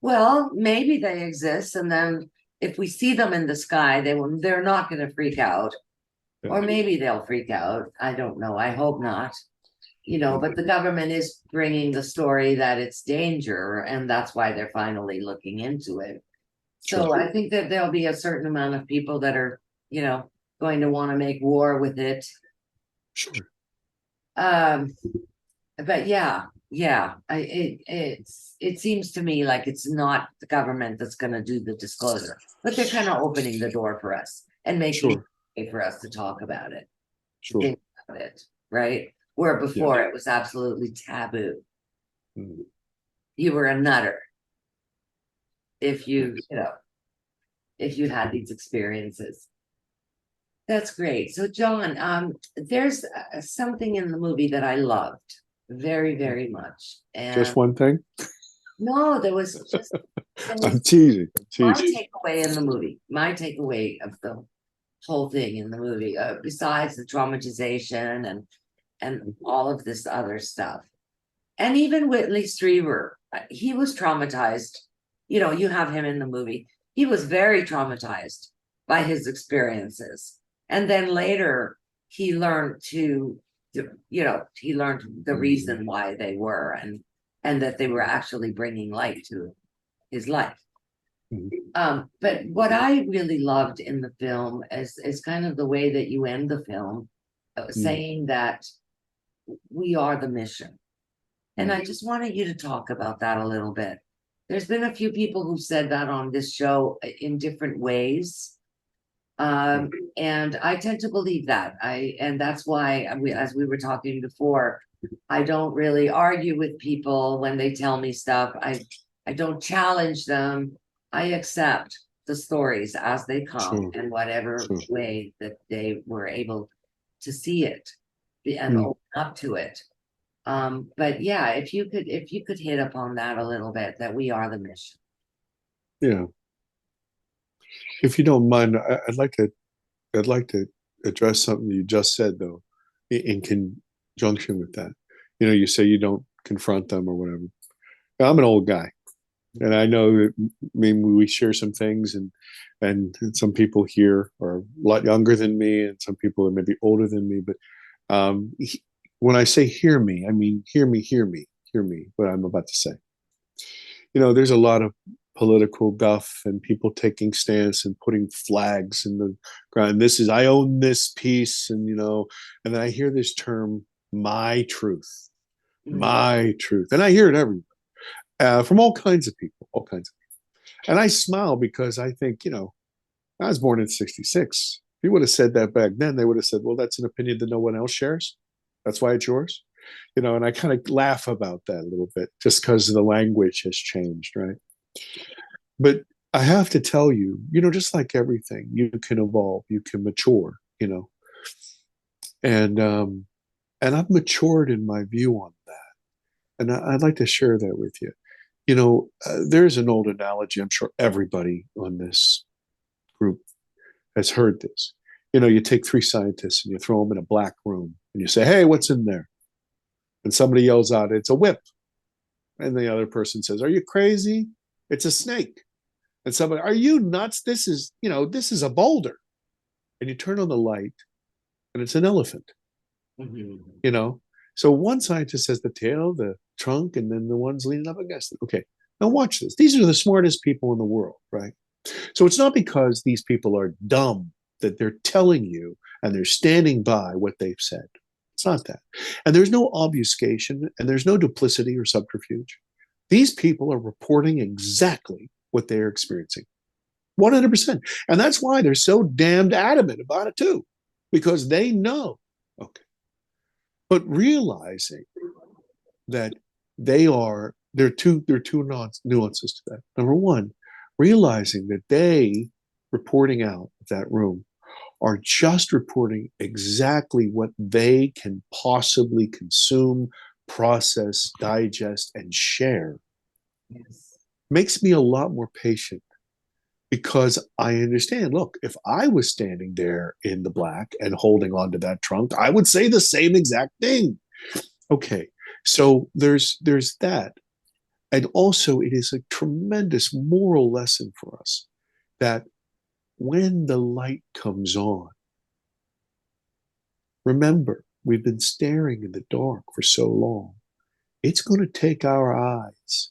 well, maybe they exist, and then if we see them in the sky, they're not going to freak out, or maybe they'll freak out. I don't know. I hope not. But the government is bringing the story that it's danger, and that's why they're finally looking into it. So I think that there'll be a certain amount of people that are, going to want to make war with it. Sure. But yeah, it seems to me like it's not the government that's going to do the disclosure, but they're kind of opening the door for us and making it okay for us to talk about it, think about it, right? Where before it was absolutely taboo. You were a nutter if you had these experiences. That's great. So John, there's something in the movie that I loved very, very much. And Just one thing? no, there was just I'm teasing. my takeaway in the movie, my takeaway of the whole thing in the movie, besides the traumatization and all of this other stuff. And even Whitley Strieber, he was traumatized. You have him in the movie. He was very traumatized by his experiences. And then later he learned the reason why they were, and that they were actually bringing light to his life. But what I really loved in the film is kind of the way that you end the film, saying that we are the mission. And I just wanted you to talk about that a little bit. There's been a few people who've said that on this show in different ways. And I tend to believe that. And that's why as we were talking before, I don't really argue with people when they tell me stuff. I don't challenge them. I accept the stories as they come in whatever way that they were able to see it and open up to it. But yeah, if you could hit upon that a little bit, that we are the mission. Yeah. If you don't mind, I'd like to address something you just said, though, in conjunction with that. You say you don't confront them or whatever. I'm an old guy, and I know that maybe we share some things, and some people here are a lot younger than me, and some people are maybe older than me. But when I say hear me, I mean hear me, what I'm about to say. There's a lot of political guff and people taking stance and putting flags in the ground. I own this piece, and and then I hear this term, my truth, and I hear it everywhere from all kinds of people, and I smile because I think, I was born in '66. If you would have said that back then, they would have said, well, that's an opinion that no one else shares. That's why it's yours. And I kind of laugh about that a little bit just because the language has changed, right? But I have to tell you, just like everything, you can evolve, you can mature, and I've matured in my view on that, and I'd like to share that with you. There's an old analogy. I'm sure everybody on this group has heard this. You take 3 scientists and you throw them in a black room and you say, "Hey, what's in there?" And somebody yells out, "It's a whip." And the other person says, "Are you crazy? It's a snake." And somebody, "Are you nuts? This is a boulder." And you turn on the light and it's an elephant. So one scientist says the tail, the trunk, and then the one's leaning up against it. Okay, now watch this. These are the smartest people in the world, right? So it's not because these people are dumb that they're telling you and they're standing by what they've said. It's not that. And there's no obfuscation and there's no duplicity or subterfuge. These people are reporting exactly what they're experiencing. 100%. And that's why they're so damned adamant about it too, because they know. Okay. But realizing that there are two nuances to that. Number one, realizing that they reporting out of that room are just reporting exactly what they can possibly consume, process, digest, and share. Yes. Makes me a lot more patient because I understand. Look, if I was standing there in the black and holding onto that trunk, I would say the same exact thing. Okay, so there's that. And also, it is a tremendous moral lesson for us that when the light comes on, remember, we've been staring in the dark for so long. It's going to take our eyes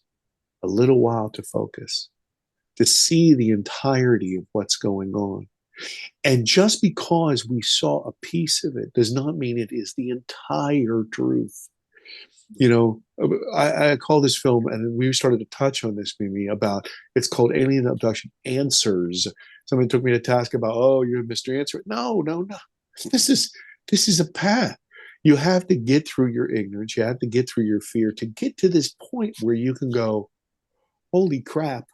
a little while to focus, to see the entirety of what's going on. And just because we saw a piece of it does not mean it is the entire truth. You know, I call this film, and we started to touch on this, Mimi, about it's called Alien Abduction Answers. Somebody took me to task about, oh, you're a mystery answer. No. This is a path. You have to get through your ignorance. You have to get through your fear to get to this point where you can go, holy crap,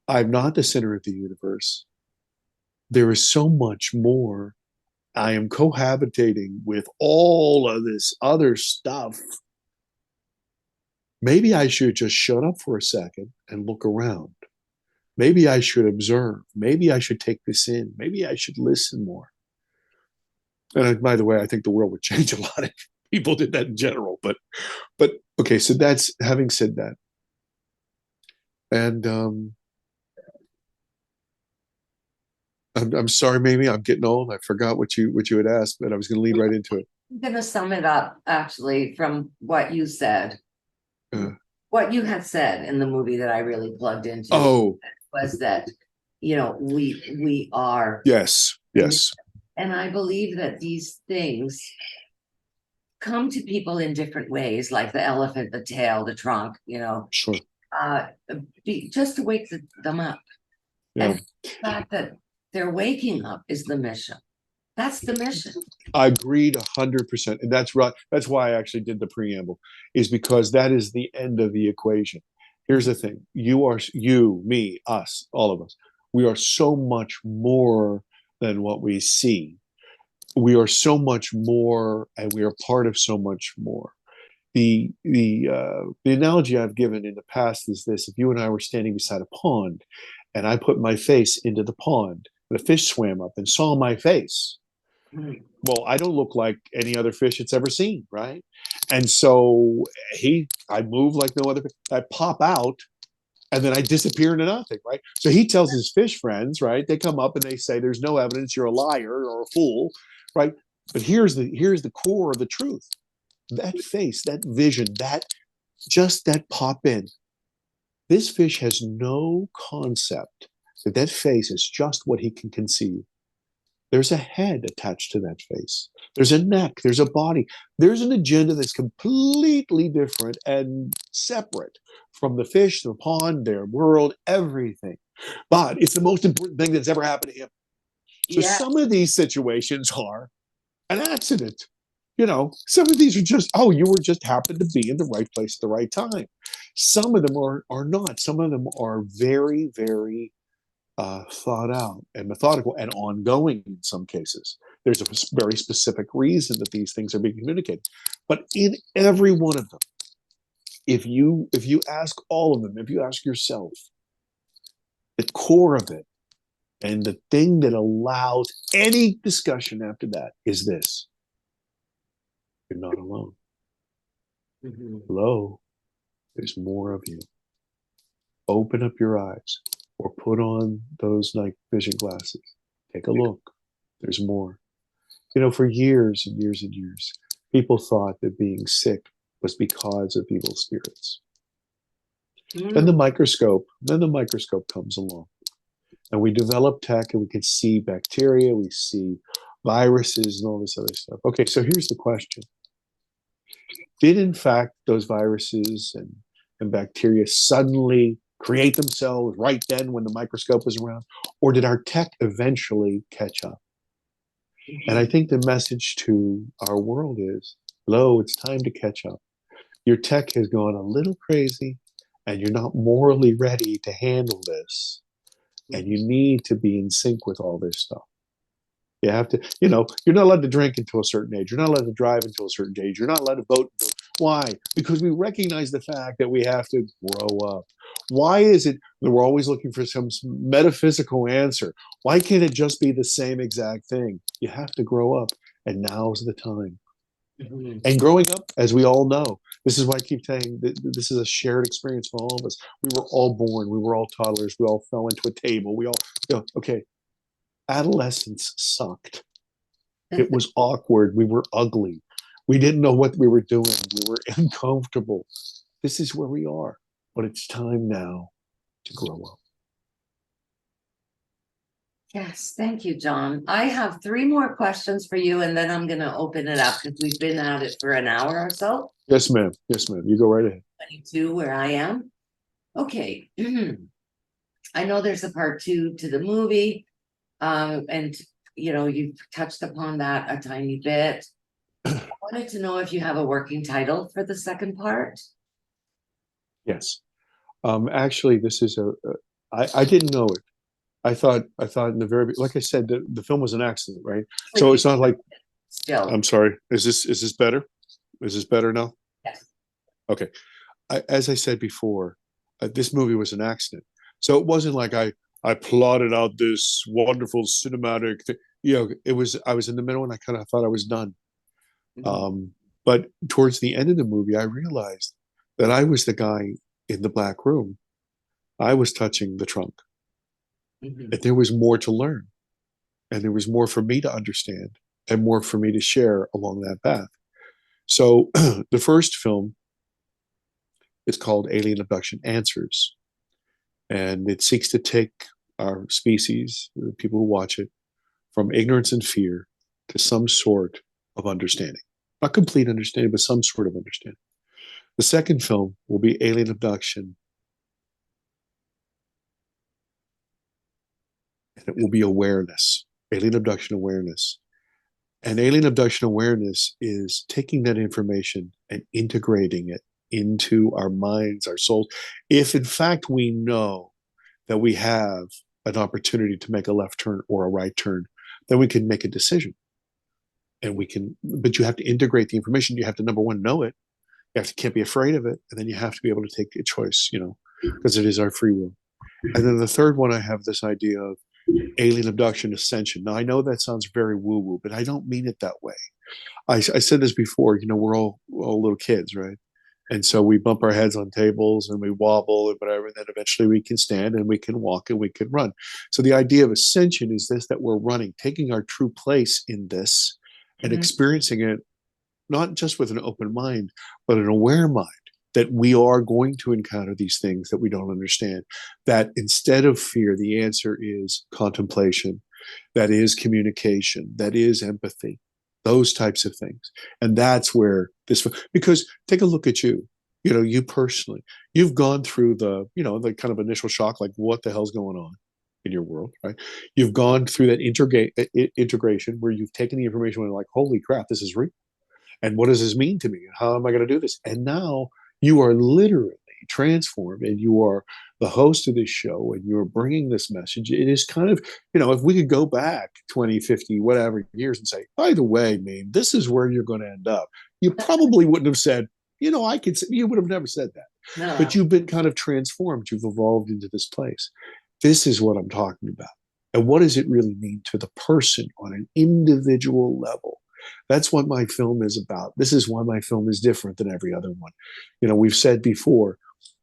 I'm not the center of the universe. There is so much more. I am cohabitating with all of this other stuff. Maybe I should just shut up for a second and look around. Maybe I should observe. Maybe I should take this in. Maybe I should listen more. And by the way, I think the world would change a lot if people did that in general. But okay, so that's having said that. And I'm sorry, Mamie, I'm getting old. I forgot what you had asked, but I was going to lead right into it. I'm gonna sum it up actually from what you said. What you had said in the movie that I really plugged into was that, we are. Yes. And I believe that these things come to people in different ways, like the elephant, the tail, the trunk, Sure. Just to wake them up. Yeah. And the fact that they're waking up is the mission. That's the mission. I agreed 100%. And that's right. That's why I actually did the preamble, is because that is the end of the equation. Here's the thing. You, me, us, all of us. We are so much more than what we see. We are so much more, and we are part of so much more. The analogy I've given in the past is this: if you and I were standing beside a pond, and I put my face into the pond, and a fish swam up and saw my face, well, I don't look like any other fish it's ever seen, right? And so I move like no other. I pop out, and then I disappear into nothing, right? So he tells his fish friends, right? They come up and they say, "There's no evidence. You're a liar or a fool," right? But here's the core of the truth. That face, that vision, that pop in. This fish has no concept that face is just what he can conceive. There's a head attached to that face. There's a neck. There's a body. There's an agenda that's completely different and separate from the fish, the pond, their world, everything. But it's the most important thing that's ever happened to him. So some of these situations are an accident. Some of these are just, you were just happened to be in the right place at the right time. Some of them are not. Some of them are very, very thought out and methodical and ongoing in some cases. There's a very specific reason that these things are being communicated. But in every one of them, if you ask all of them, if you ask yourself, the core of it and the thing that allows any discussion after that is this: you're not alone. Hello, there's more of you. Open up your eyes or put on those night vision glasses. Take a look. There's more. For years and years and years, people thought that being sick was because of evil spirits. Then the microscope comes along. And we develop tech and we can see bacteria, we see viruses and all this other stuff. Okay, so here's the question. Did in fact those viruses and bacteria suddenly create themselves right then when the microscope was around? Or did our tech eventually catch up? And I think the message to our world is, hello, it's time to catch up. Your tech has gone a little crazy and you're not morally ready to handle this. And you need to be in sync with all this stuff. You have to, you're not allowed to drink until a certain age. You're not allowed to drive until a certain age. You're not allowed to vote. Why? Because we recognize the fact that we have to grow up. Why is it that we're always looking for some metaphysical answer? Why can't it just be the same exact thing? You have to grow up, and now's the time. And growing up, as we all know, this is why I keep saying that this is a shared experience for all of us. We were all born. We were all toddlers. We all fell into a table. We all, okay. Adolescence sucked. It was awkward. We were ugly. We didn't know what we were doing. We were uncomfortable. This is where we are. But it's time now to grow up. Yes, thank you, John. I have 3 more questions for you, and then I'm going to open it up because we've been at it for an hour or so. Yes, ma'am. Yes, ma'am. You go right ahead. 22 where I am. Okay. I know there's a part 2 to the movie. And you've touched upon that a tiny bit. I wanted to know if you have a working title for the second part. Yes. Actually, this is I didn't know it. I thought in the very, like I said, the film was an accident, right? So it's not like, Still. I'm sorry. Is this better? Is this better now? Yes. Okay. As I said before, this movie was an accident. So it wasn't like I plotted out this wonderful cinematic thing. I was in the middle and I kind of thought I was done. But towards the end of the movie, I realized that I was the guy in the black room. I was touching the trunk. And there was more to learn. And there was more for me to understand and more for me to share along that path. So the first film is called Alien Abduction Answers. And it seeks to take our species, the people who watch it, from ignorance and fear to some sort of understanding. Not complete understanding, but some sort of understanding. The second film will be Alien Abduction. And it will be awareness, alien abduction awareness. And alien abduction awareness is taking that information and integrating it into our minds, our souls. If in fact we know that we have an opportunity to make a left turn or a right turn, then we can make a decision. And but you have to integrate the information. You have to, number one, know it. Can't be afraid of it. And then you have to be able to take a choice, because it is our free will. And then the third one, I have this idea of alien abduction ascension. Now, I know that sounds very woo-woo, but I don't mean it that way. I said this before, we're all little kids, right? And so we bump our heads on tables and we wobble and whatever, and then eventually we can stand and we can walk and we can run. So the idea of ascension is this, that we're running, taking our true place in this and experiencing it, not just with an open mind, but an aware mind, that we are going to encounter these things that we don't understand. That instead of fear, the answer is contemplation, that is communication, that is empathy, those types of things. And that's where because take a look at you, you personally, you've gone through the kind of initial shock, like what the hell's going on in your world, right? You've gone through that integration where you've taken the information and like, holy crap, this is real. And what does this mean to me? How am I going to do this? And now you are literally transformed and you are the host of this show and you're bringing this message. It is kind of, if we could go back 20, 50, whatever years and say, by the way, man, this is where you're going to end up. You probably wouldn't have said, you would have never said that. No. But you've been kind of transformed. You've evolved into this place. This is what I'm talking about. And what does it really mean to the person on an individual level? That's what my film is about. This is why my film is different than every other one. We've said before,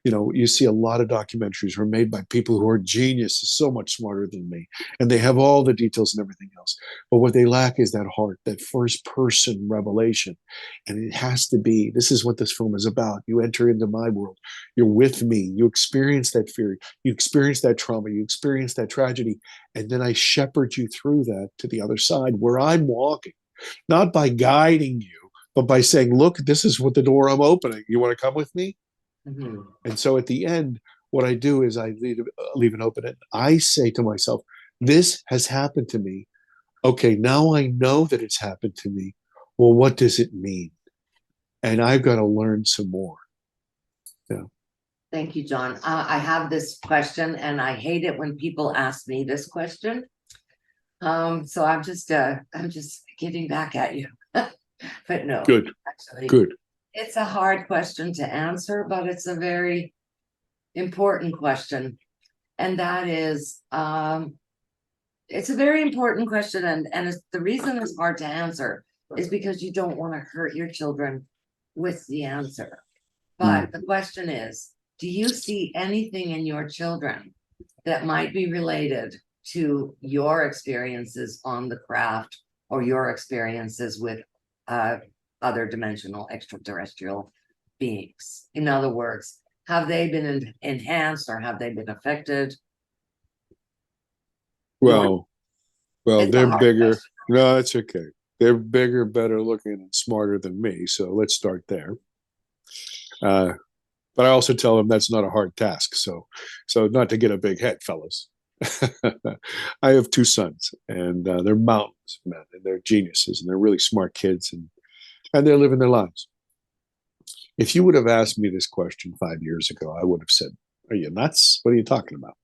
You see a lot of documentaries were made by people who are geniuses, so much smarter than me, and they have all the details and everything else. But what they lack is that heart, that first person revelation. And it has to be, this is what this film is about. You enter into my world. You're with me. You experience that fear. You experience that trauma. You experience that tragedy. And then I shepherd you through that to the other side where I'm walking, not by guiding you, but by saying, look, this is what the door I'm opening. You want to come with me? Mhm. And so at the end, what I do is I leave it open. And I say to myself, this has happened to me. Okay, now I know that it's happened to me. Well, what does it mean? And I've got to learn some more. Yeah. Thank you, John. I have this question and I hate it when people ask me this question. So I'm just getting back at you. But no, Good, actually, good. it's a hard question to answer, but it's a very important question. And that is, it's a very important question. And the reason it's hard to answer is because you don't want to hurt your children with the answer. But the question is, do you see anything in your children that might be related to your experiences on the craft or your experiences with other dimensional extraterrestrial beings? In other words, have they been enhanced or have they been affected? Well, It's a they're hard bigger. question. No, it's okay. They're bigger, better looking, and smarter than me. So let's start there. But I also tell them that's not a hard task. So not to get a big head, fellas. I have two sons, and they're mountains, men, and they're geniuses, and they're really smart kids, and they're living their lives. If you would have asked me this question 5 years ago, I would have said, "Are you nuts? What are you talking about?"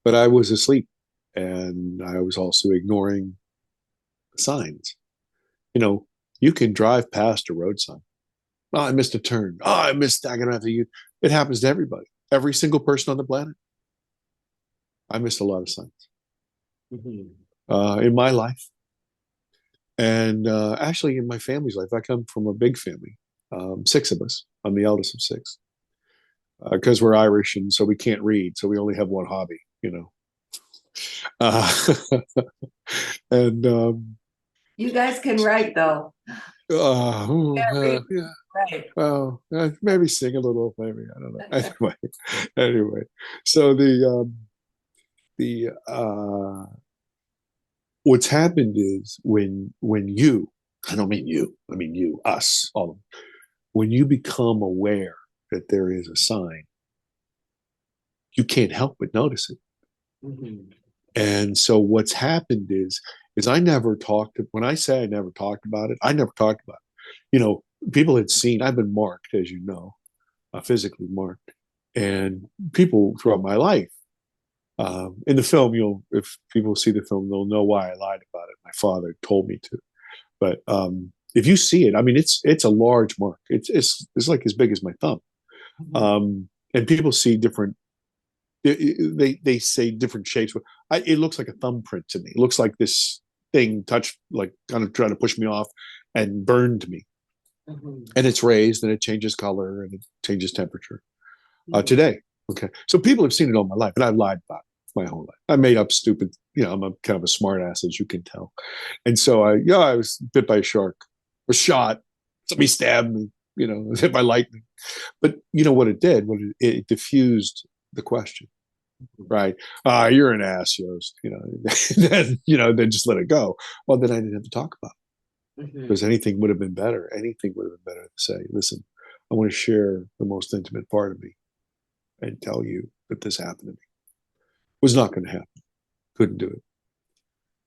But I was asleep, and I was also ignoring signs. You can drive past a road sign. Oh, I missed a turn. Oh, I missed. I'm gonna have to use. It happens to everybody. Every single person on the planet. I missed a lot of signs in my life, and actually in my family's life. I come from a big family, 6 of us. I'm the eldest of 6, because we're Irish, and so we can't read, so we only have one hobby. Uh, and You guys can write though. yeah. Right. Well, maybe sing a little, maybe I don't know. Anyway, so the what's happened is when you, I don't mean you, I mean you, us, all of them, when you become aware that there is a sign, you can't help but notice it. And so what's happened is I never talked. When I say I never talked about it, I never talked about it. People had seen. I've been marked, as you know, physically marked, and people throughout my life. In the film, if people see the film, they'll know why I lied about it. My father told me to, but if you see it, I mean, it's a large mark. It's like as big as my thumb, and people see different. They say different shapes. It looks like a thumbprint to me. It looks like this thing touched, like kind of trying to push me off, and burned me. And it's raised, and it changes color, and it changes temperature. Today, okay. So people have seen it all my life, and I've lied about it my whole life. I made up stupid. I'm a kind of a smart ass, as you can tell. And so I was bit by a shark, was shot, somebody stabbed me, hit by lightning. But you know what it did? It diffused the question, right? You're an ass, Yost. Then just let it go. Well, then I didn't have to talk about it, because anything would have been better. Anything would have been better to say, listen, I want to share the most intimate part of me and tell you that this happened to me. It was not going to happen. Couldn't do it,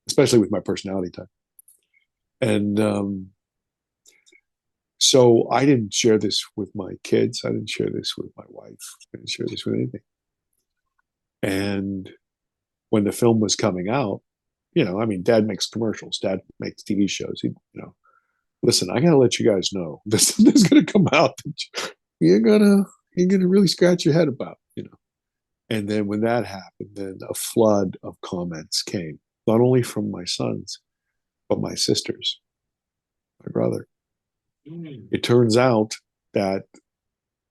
especially with my personality type. And so I didn't share this with my kids. I didn't share this with my wife. I didn't share this with anything. And when the film was coming out, Dad makes commercials. Dad makes TV shows. Listen, I got to let you guys know this is going to come out that you're gonna really scratch your head about. And then when that happened, then a flood of comments came, not only from my sons, but my sisters, my brother. It turns out that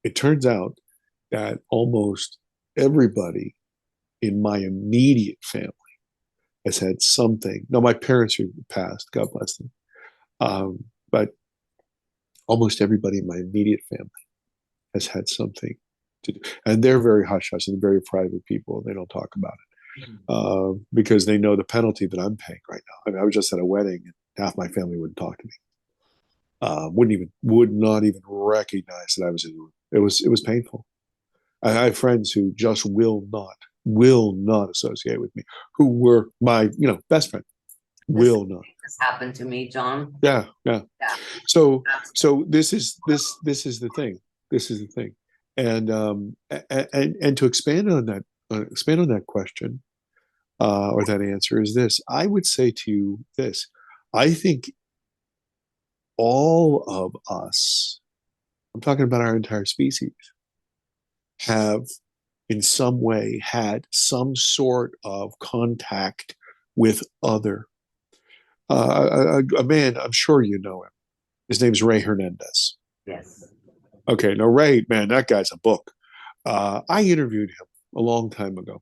it turns out that almost everybody in my immediate family has had something. No, my parents are passed, God bless them. But almost everybody in my immediate family has had something to do. And they're very hush hush and very private people. They don't talk about it because they know the penalty that I'm paying right now. I mean, I was just at a wedding and half my family wouldn't talk to me. Would not even recognize that I was in the room. It was painful. I have friends who just will not associate with me, who were my, best friend, will not. This happened to me, John. Yeah. Yeah. So this is the thing. This is the thing. And to expand on that question, or that answer is this. I would say to you this. I think all of us, I'm talking about our entire species, have in some way had some sort of contact with other. A man, I'm sure you know him. His name's Ray Hernandez. Yes. Okay, now Ray, man, that guy's a book. I interviewed him a long time ago.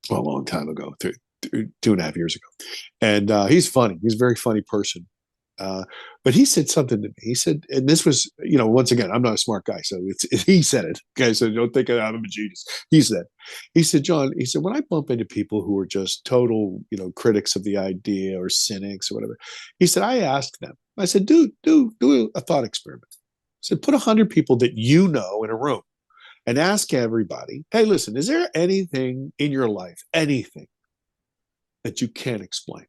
Well, a long time ago, 2.5 years ago. And he's funny. He's a very funny person. But he said something to me. He said, and this was, once again, I'm not a smart guy, so he said it. Okay, so don't think I'm a genius. He said, John, when I bump into people who are just total, critics of the idea or cynics or whatever, he said, I ask them, I said, do a thought experiment. I said, put 100 people that you know in a room and ask everybody, hey, listen, is there anything in your life, anything that you can't explain?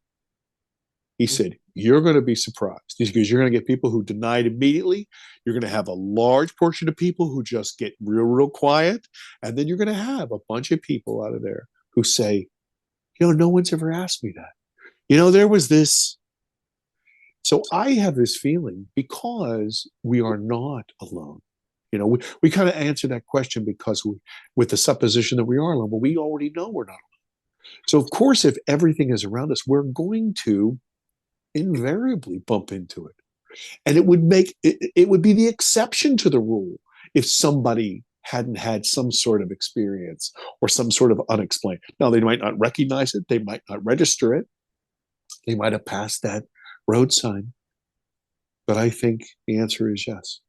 He said, you're going to be surprised because you're going to get people who denied immediately. You're going to have a large portion of people who just get real quiet. And then you're going to have a bunch of people out of there who say, no one's ever asked me that. There was this. So I have this feeling because we are not alone. We kind of answer that question because with the supposition that we are alone, but we already know we're not alone. So of course, if everything is around us, we're going to invariably bump into it. And it would be the exception to the rule if somebody hadn't had some sort of experience or some sort of unexplained. Now, they might not recognize it. They might not register it. They might have passed that road sign. But I think the answer is yes.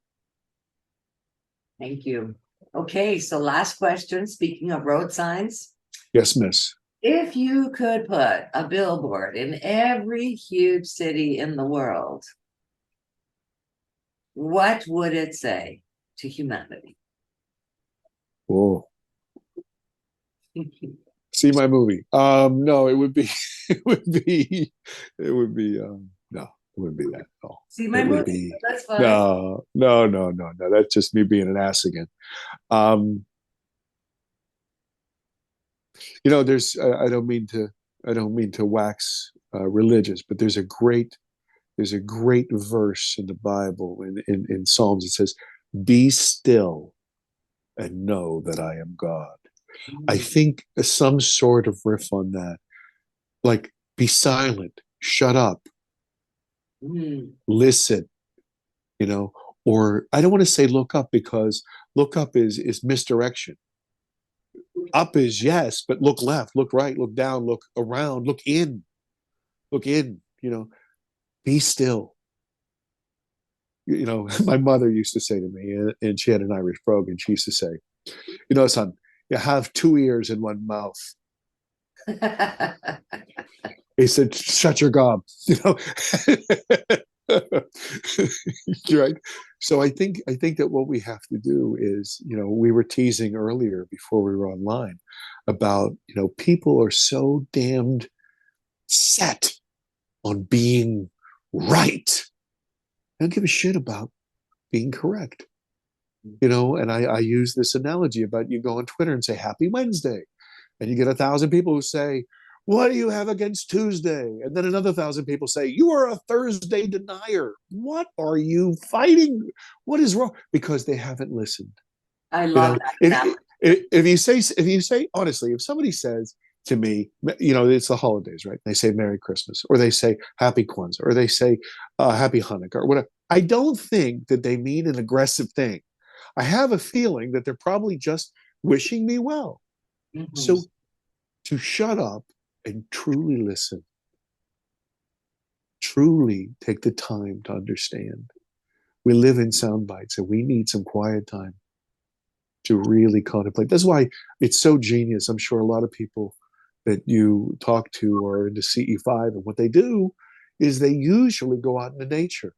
Thank you. Okay, so last question. Speaking of road signs. Yes, miss. If you could put a billboard in every huge city in the world, what would it say to humanity? Whoa. See my movie. No, it would be no, it wouldn't be that at all. See my movie. That's fine. No. That's just me being an ass again. There's I don't mean to wax religious, but there's a great verse in the Bible in Psalms. It says, "Be still and know that I am God." I think some sort of riff on that, like be silent, shut up, listen, or I don't want to say look up because look up is misdirection. Up is yes, but look left, look right, look down, look around, look in, be still. My mother used to say to me, and she had an Irish brogue, and she used to say, son, you have 2 ears and 1 mouth. He said, shut your gob. Right. So I think that what we have to do is, we were teasing earlier before we were online about, people are so damned set on being right. I don't give a shit about being correct. And I use this analogy about you go on Twitter and say, Happy Wednesday. And you get 1,000 people who say, what do you have against Tuesday? And then another 1,000 people say, you are a Thursday denier. What are you fighting? What is wrong? Because they haven't listened. I love that. If you say, honestly, if somebody says to me, it's the holidays, right? They say Merry Christmas, or they say Happy Kwanzaa, or they say Happy Hanukkah, or whatever. I don't think that they mean an aggressive thing. I have a feeling that they're probably just wishing me well. Mhm. So to shut up and truly listen, truly take the time to understand. We live in sound bites and we need some quiet time to really contemplate. That's why it's so genius. I'm sure a lot of people that you talk to are into CE5, and what they do is they usually go out into nature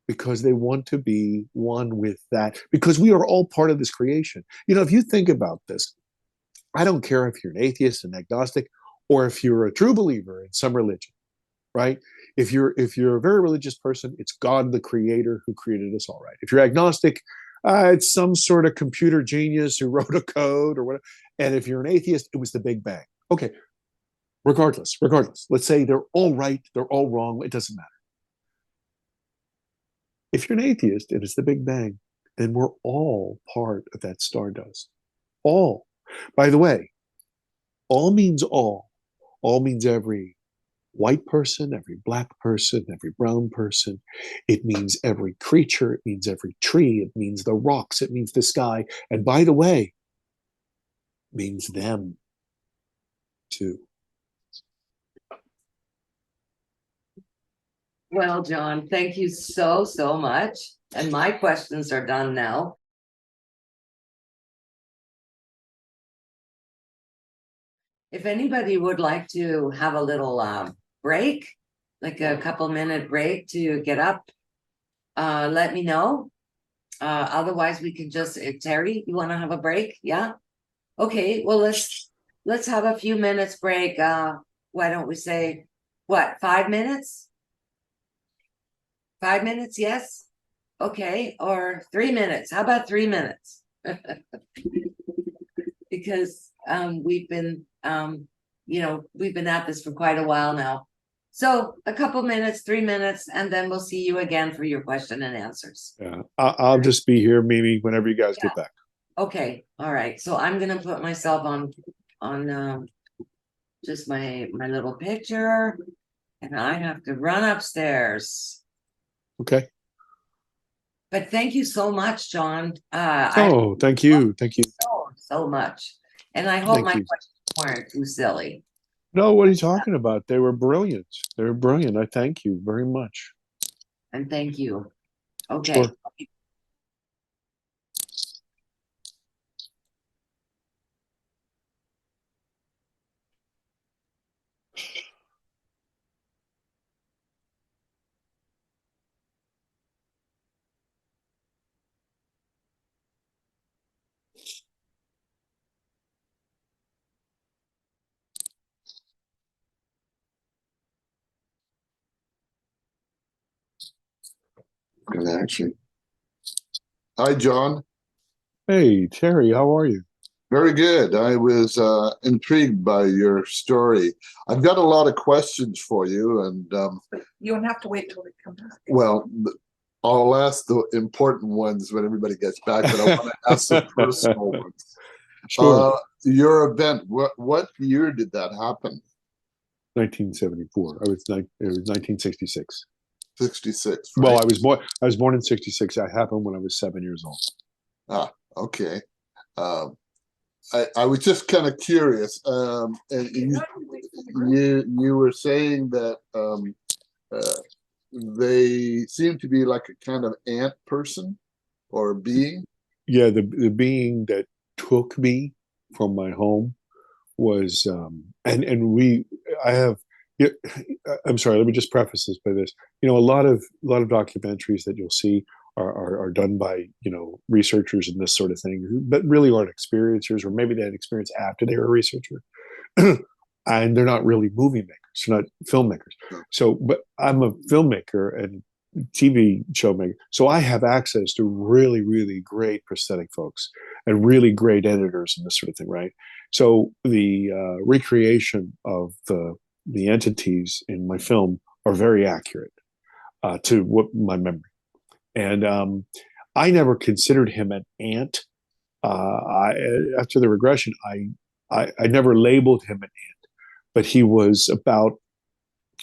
because they want to be one with that, because we are all part of this creation. You know, if you think about this, I don't care if you're an atheist, an agnostic, or if you're a true believer in some religion, right? If you're a very religious person, it's God the creator who created us all, right? If you're agnostic, it's some sort of computer genius who wrote a code or whatever. And if you're an atheist, it was the Big Bang. Okay, regardless, let's say they're all right, they're all wrong, it doesn't matter. If you're an atheist and it's the Big Bang, then we're all part of that stardust. All. By the way, all means all. All means every white person, every black person, every brown person. It means every creature. It means every tree. It means the rocks. It means the sky. And by the way, it means them too. Well, John, thank you so, so much. And my questions are done now. If anybody would like to have a little break, like a couple-minute break to get up, let me know. Otherwise, we can just, Terry, you want to have a break? Yeah? Okay, well, let's have a few minutes break. Why don't we say, what, 5 minutes? 5 minutes, yes? Okay, or 3 minutes. How about 3 minutes? Because we've been we've been at this for quite a while now. So a couple minutes, 3 minutes, and then we'll see you again for your question and answers. Yeah, I'll just be here, Mimi, whenever you guys get back. Okay, all right. So I'm gonna put myself on just my little picture, and I have to run upstairs. Okay. But thank you so much, John. Oh, thank you. Thank you. So much. And I hope Thank my you. questions weren't too silly. No, what are you talking about? They were brilliant. They were brilliant. I thank you very much. And thank you. Okay. Sure. Good action. Hi, John. Hey, Terry, how are you? Very good. I was intrigued by your story. I've got a lot of questions for you, and You don't have to wait till they come back. well, I'll ask the important ones when everybody gets back, but I want to ask some personal ones. Sure. Your event, what year did that happen? 1974. It was 1966. 66, right? Well, I was born in 66. It happened when I was 7 years old. Ah, okay. I was just kind of curious. And you were saying that they seem to be like a kind of ant person or being. Yeah, the being that took me from my home was I have, yeah, I'm sorry, let me just preface this by this. You know, a lot of documentaries that you'll see are done by, researchers and this sort of thing, but really aren't experiencers, or maybe they had experience after they were a researcher. And they're not really movie makers, they're not filmmakers. So, but I'm a filmmaker and TV show maker. So I have access to really, really great prosthetic folks and really great editors and this sort of thing, right? So the recreation of the entities in my film are very accurate to what my memory. And I never considered him an ant. After the regression, I never labeled him an ant, but he was about.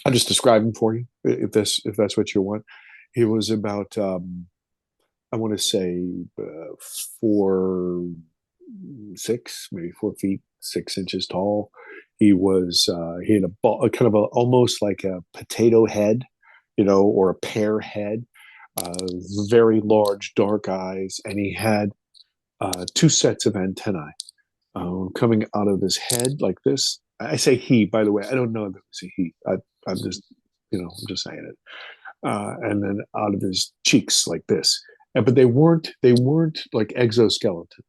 I'll just describe him for you if that's what you want. He was about I want to say maybe 4 feet 6 inches tall. He had a kind of almost like a potato head, or a pear head, very large dark eyes, and he had 2 sets of antennae coming out of his head like this. I say he, by the way. I don't know if it was a he. I'm just, I'm just saying it. And then out of his cheeks like this. But they weren't like exoskeleton.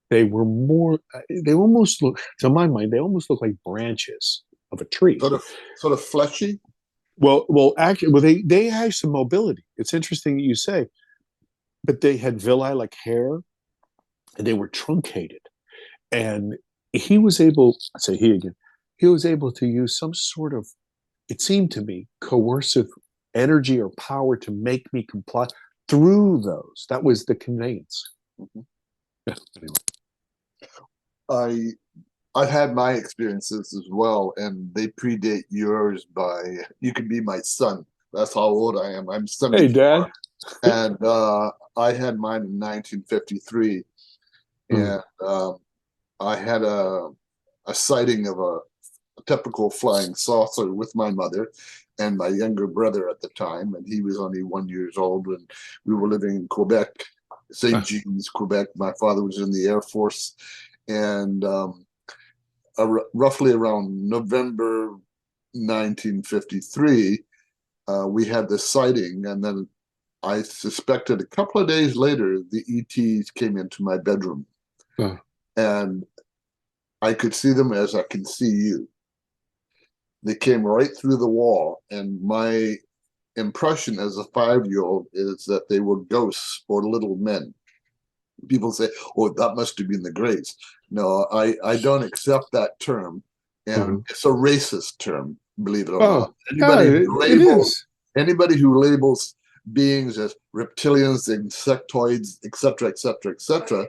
They were more. They almost look, to my mind, they almost look like branches of a tree. Sort of fleshy. Actually, they have some mobility. It's interesting that you say, but they had villi like hair, and they were truncated. And he was able, I say he again, he was able to use some sort of, it seemed to me, coercive energy or power to make me comply through those. That was the conveyance. Mhm. Yeah, anyway. I've had my experiences as well, and they predate yours by, you can be my son. That's how old I am. I'm 74. Hey, Dad. And I had mine in 1953. And I had a sighting of a typical flying saucer with my mother and my younger brother at the time, and he was only 1 year old, and we were living in Quebec, St. Jean's, Quebec. My father was in the Air Force, and roughly around November 1953, we had this sighting, and then I suspected a couple of days later the ETs came into my bedroom. And I could see them as I can see you. They came right through the wall, and my impression as a 5-year-old is that they were ghosts or little men. People say, "Oh, that must have been the Greys." No, I don't accept that term, and it's a racist term, believe it or not. Anybody who labels beings as reptilians, insectoids, etc., etc., etc.,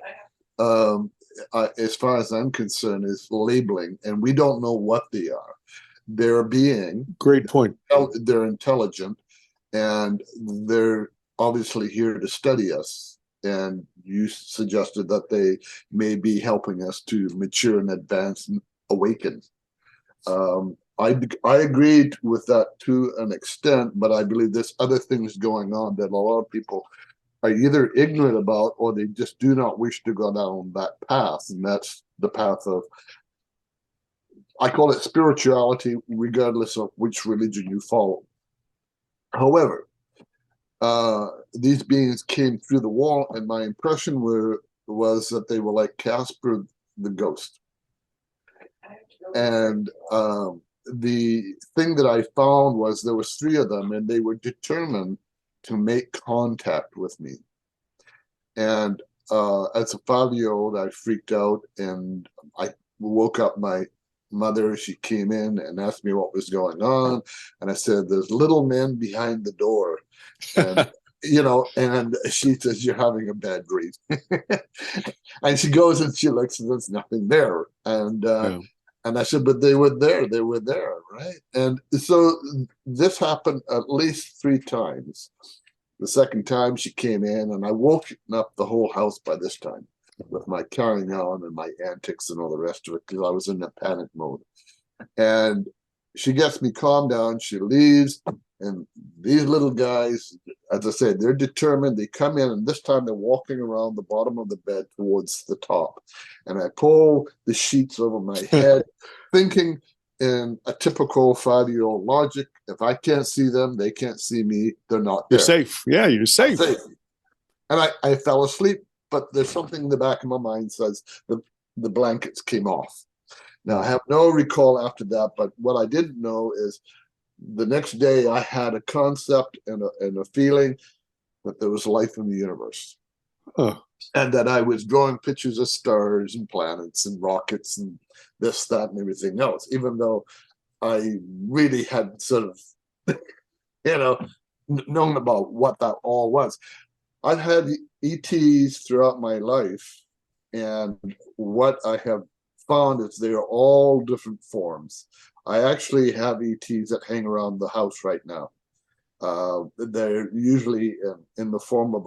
as far as I'm concerned, is labeling, and we don't know what they are. They're a being. Great point. They're intelligent, and they're obviously here to study us. And you suggested that they may be helping us to mature and advance and awaken. I agreed with that to an extent, but I believe there's other things going on that a lot of people are either ignorant about, or they just do not wish to go down that path. And that's the path of, I call it spirituality, regardless of which religion you follow. However, these beings came through the wall, and my impression was that they were like Casper the ghost. And the thing that I found was there was 3 of them, and they were determined to make contact with me. And as a 5-year-old, I freaked out, and I woke up my mother. She came in and asked me what was going on, and I said, "There's little men behind the door." And and she says, "You're having a bad dream." And she goes and she looks, and there's nothing there. And I said, "But they were there, right?" And so this happened at least 3 times. The second time she came in, and I woke up the whole house by this time with my carrying on and my antics and all the rest of it, because I was in a panic mode. And she gets me calmed down. She leaves, and these little guys, as I said, they're determined. They come in, and this time they're walking around the bottom of the bed towards the top. And I pull the sheets over my head, thinking in a typical 5-year-old logic, if I can't see them, they can't see me. They're not there. You're safe. Yeah, you're safe. And I fell asleep, but there's something in the back of my mind says the blankets came off. Now, I have no recall after that, but what I didn't know is the next day I had a concept and a feeling that there was life in the universe. And that I was drawing pictures of stars and planets and rockets and this, that, and everything else, even though I really had sort of, known about what that all was. I've had ETs throughout my life, and what I have found is they are all different forms. I actually have ETs that hang around the house right now. They're usually in the form of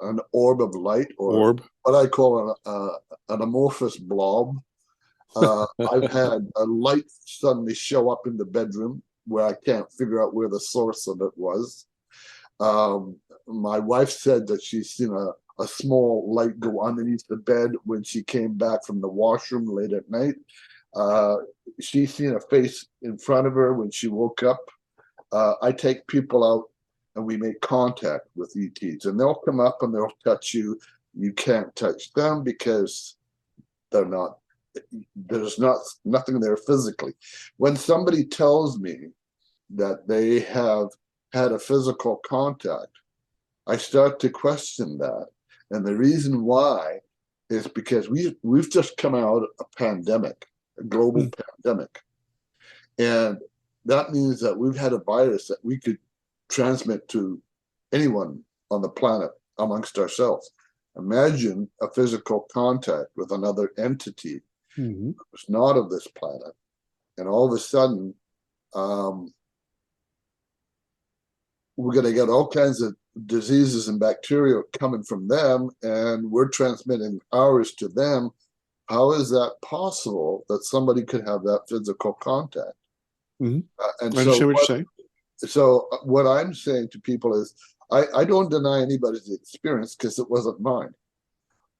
an orb of light, or Orb. what I call an amorphous blob. I've had a light suddenly show up in the bedroom where I can't figure out where the source of it was. My wife said that she's seen a small light go underneath the bed when she came back from the washroom late at night. She's seen a face in front of her when she woke up. I take people out and we make contact with ETs, and they'll come up and they'll touch you. You can't touch them because they're not, there's nothing there physically. When somebody tells me that they have had a physical contact, I start to question that. And the reason why is because we've just come out of a pandemic, a global pandemic. And that means that we've had a virus that we could transmit to anyone on the planet amongst ourselves. Imagine a physical contact with another entity who's not of this planet. And all of a sudden, we're going to get all kinds of diseases and bacteria coming from them, and we're transmitting ours to them. How is that possible that somebody could have that physical contact? And I understand what you're saying. So what I'm saying to people is, I don't deny anybody's experience because it wasn't mine.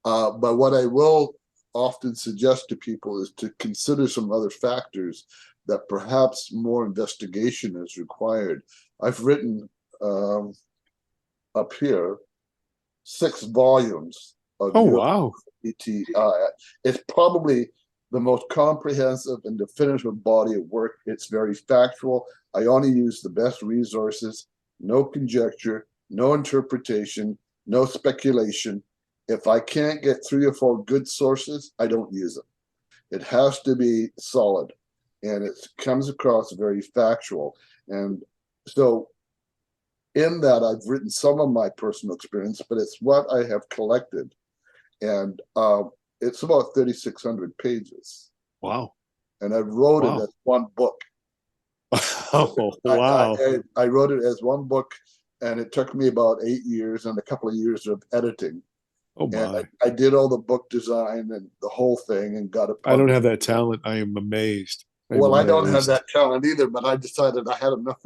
But what I will often suggest to people is to consider some other factors that perhaps more investigation is required. I've written up here 6 volumes of Wow. ET. It's probably the most comprehensive and definitive body of work. It's very factual. I only use the best resources, no conjecture, no interpretation, no speculation. If I can't get 3 or 4 good sources, I don't use it. It has to be solid, and it comes across very factual. And so in that, I've written some of my personal experience, but it's what I have collected. And it's about 3,600 pages. Wow. And I wrote it as one book. Oh, wow. I wrote it as one book, and it took me about 8 years and a couple of years of editing. Oh, my. And I did all the book design and the whole thing and got it published. I don't have that talent. I am amazed. Well, I don't have that talent either, but I decided I had enough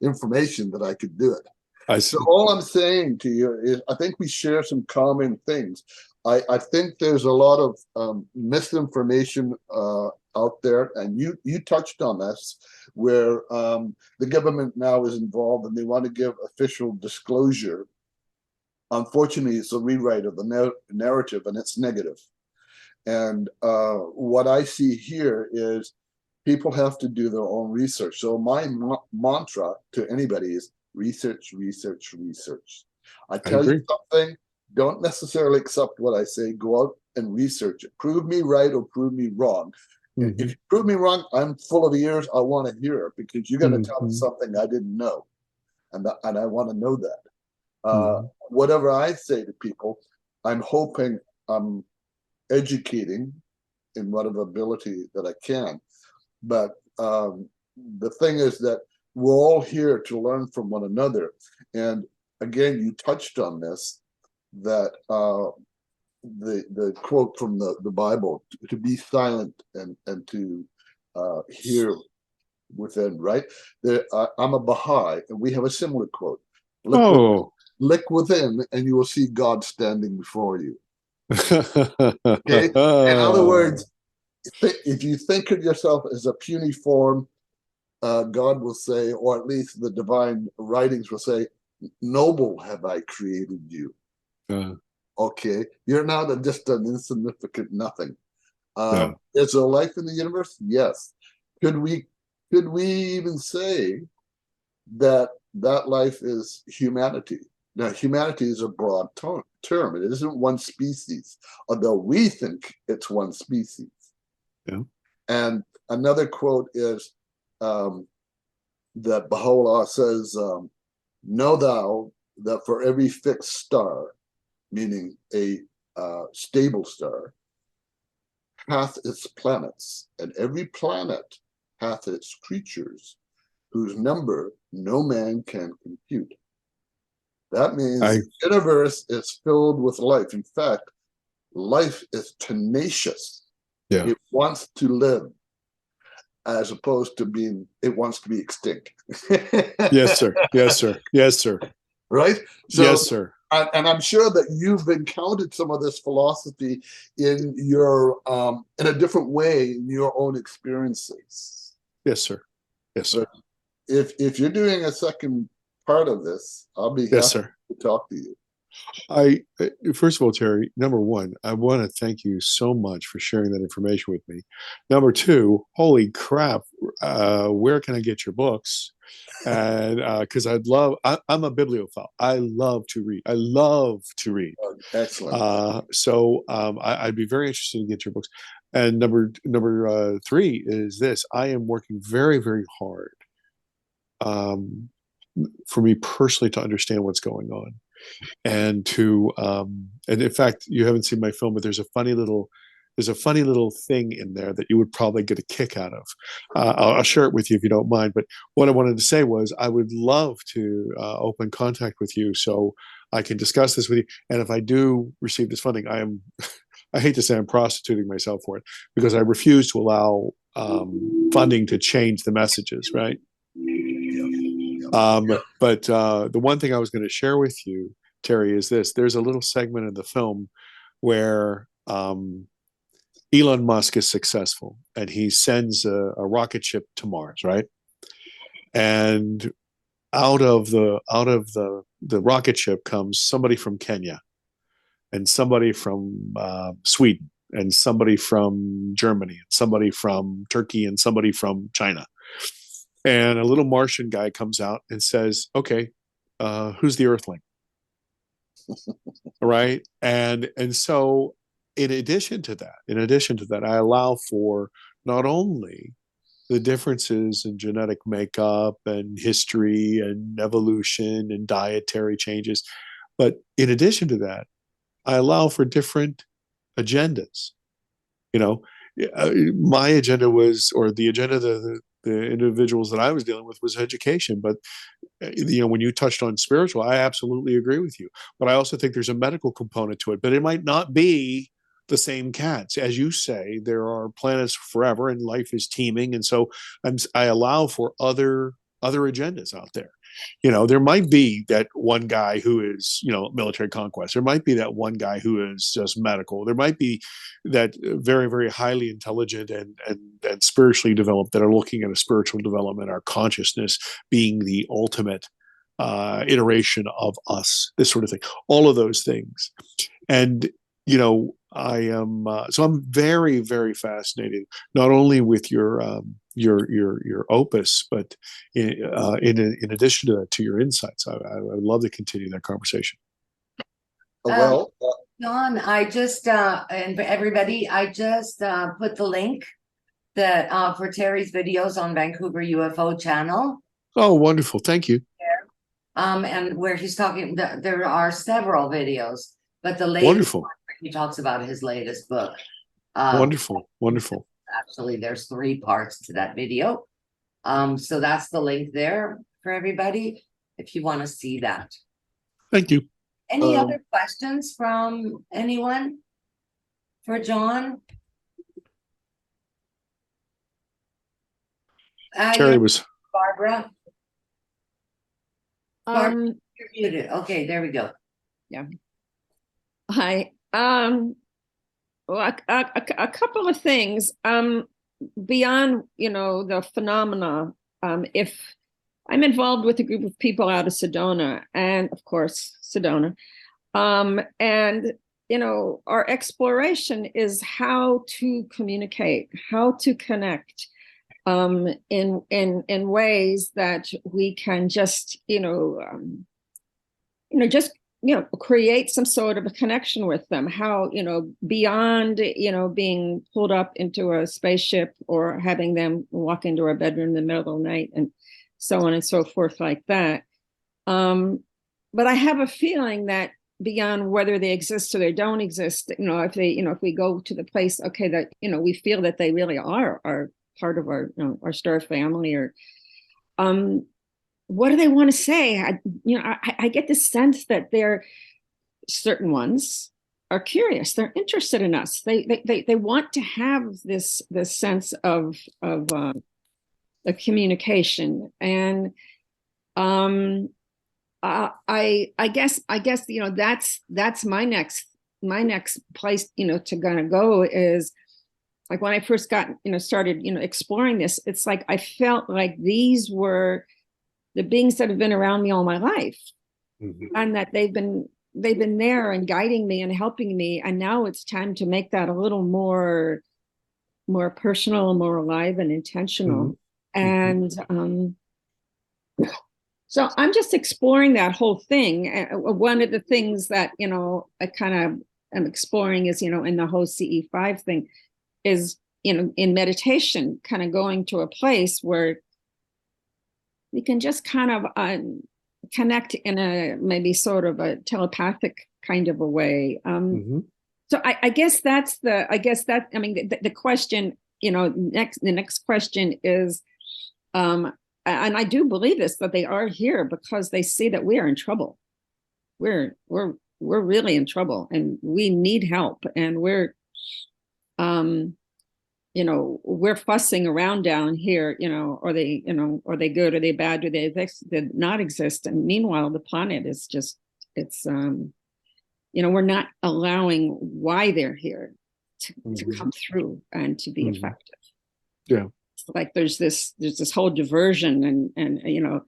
information that I could do it. So all I'm saying to you is I think we share some common things. I think there's a lot of misinformation out there, and you touched on this, where the government now is involved and they want to give official disclosure. Unfortunately, it's a rewrite of the narrative, and it's negative. And what I see here is people have to do their own research. So my mantra to anybody is research, research, research. I tell you something, don't necessarily accept what I say. Go out and research it. Prove me right or prove me wrong. If you prove me wrong, I'm full of ears. I want to hear it because you're going to tell me something I didn't know. And I want to know that. Whatever I say to people, I'm hoping I'm educating in whatever ability that I can. But the thing is that we're all here to learn from one another. And again, you touched on this, that the quote from the Bible, to be silent and to hear within, right? I'm a Baha'i, and we have a similar quote. Look within, and you will see God standing before you. Okay? In other words, if you think of yourself as a puny form, God will say, or at least the divine writings will say, noble have I created you. Okay, you're not just an insignificant nothing. Is there life in the universe? Yes. Could we even say that life is humanity? Now, humanity is a broad term. It isn't one species, although we think it's one species. And another quote is that Baha'u'llah says, know thou that for every fixed star, meaning a stable star, hath its planets, and every planet hath its creatures, whose number no man can compute. That means I- the universe is filled with life. In fact, life is tenacious. Yeah. It wants to live as opposed to being, it wants to be extinct. Yes, sir. Yes, sir. Yes, sir. Right? So, Yes, sir. and I'm sure that you've encountered some of this philosophy in your in a different way in your own experiences. Yes, sir. Yes, sir. If you're doing a second part of this, I'll be Yes, happy sir. to talk to you. First of all, Terry, number one, I want to thank you so much for sharing that information with me. Number two, holy crap, where can I get your books? And because I'm a bibliophile. I love to read. I love to read. Excellent. I'd be very interested to get your books. And number three is this: I am working very, very hard for me personally to understand what's going on, and in fact, you haven't seen my film, but there's a funny little thing in there that you would probably get a kick out of. I'll share it with you if you don't mind. But what I wanted to say was I would love to open contact with you so I can discuss this with you. And if I do receive this funding, I hate to say I'm prostituting myself for it, because I refuse to allow funding to change the messages, right? But the one thing I was going to share with you, Terry, is this: there's a little segment in the film where Elon Musk is successful and he sends a rocket ship to Mars, right? And out of the rocket ship comes somebody from Kenya, and somebody from Sweden, and somebody from Germany, and somebody from Turkey, and somebody from China. And a little Martian guy comes out and says, "Okay, who's the Earthling?" Right? And so, in addition to that, I allow for not only the differences in genetic makeup and history and evolution and dietary changes, but in addition to that, I allow for different agendas. You know, my agenda was, or the agenda of the individuals that I was dealing with was education. But when you touched on spiritual, I absolutely agree with you. But I also think there's a medical component to it. But it might not be the same cats. As you say, there are planets forever and life is teeming. And so I allow for other agendas out there. There might be that one guy who is, military conquest. There might be that one guy who is just medical. There might be that very, very highly intelligent and spiritually developed that are looking at a spiritual development, our consciousness being the ultimate iteration of us, this sort of thing, all of those things. And, I am, so I'm very, very fascinated, not only with your opus, but in addition to your insights. I would love to continue that conversation. Well, John, I just and for everybody, I just put the link that for Terry's videos on Vancouver UFO channel. Oh, wonderful. Thank you. And where he's talking, there are several videos, but the latest Wonderful. one where he talks about his latest book. Wonderful. Actually, there's 3 parts to that video. So that's the link there for everybody if you want to see that. Thank you. Any other questions from anyone for John? Terry was. Barbara. You're muted. Okay, there we go. Hi. Well, a couple of things. Beyond, the phenomena, if I'm involved with a group of people out of Sedona, and of course, Sedona, and our exploration is how to communicate, how to connect, in ways that we can just, create some sort of a connection with them. How, beyond, being pulled up into a spaceship or having them walk into our bedroom in the middle of the night and so on and so forth like that. But I have a feeling that beyond whether they exist or they don't exist, if we go to the place, okay, that, we feel that they really are part of our star family, or what do they want to say? I get the sense that they're certain ones are curious. They're interested in us. They want to have this sense of communication. And I guess that's my next place to gonna go is like when I first started exploring this. It's like I felt like these were the beings that have been around me all my life, and that they've been there and guiding me and helping me, and now it's time to make that a little more personal, more alive and intentional. And so I'm just exploring that whole thing. One of the things that I kind of am exploring is in the whole CE5 thing is in meditation, kind of going to a place where we can just kind of connect in a maybe sort of a telepathic kind of a way. So I guess the question, the next question is, and I do believe this, that they are here because they see that we are in trouble. We're really in trouble and we need help, and we're fussing around down here, are they good, are they bad, do they not exist? And meanwhile, the planet is just, we're not allowing why they're here to come through and to be effective. Yeah. It's like there's this whole diversion and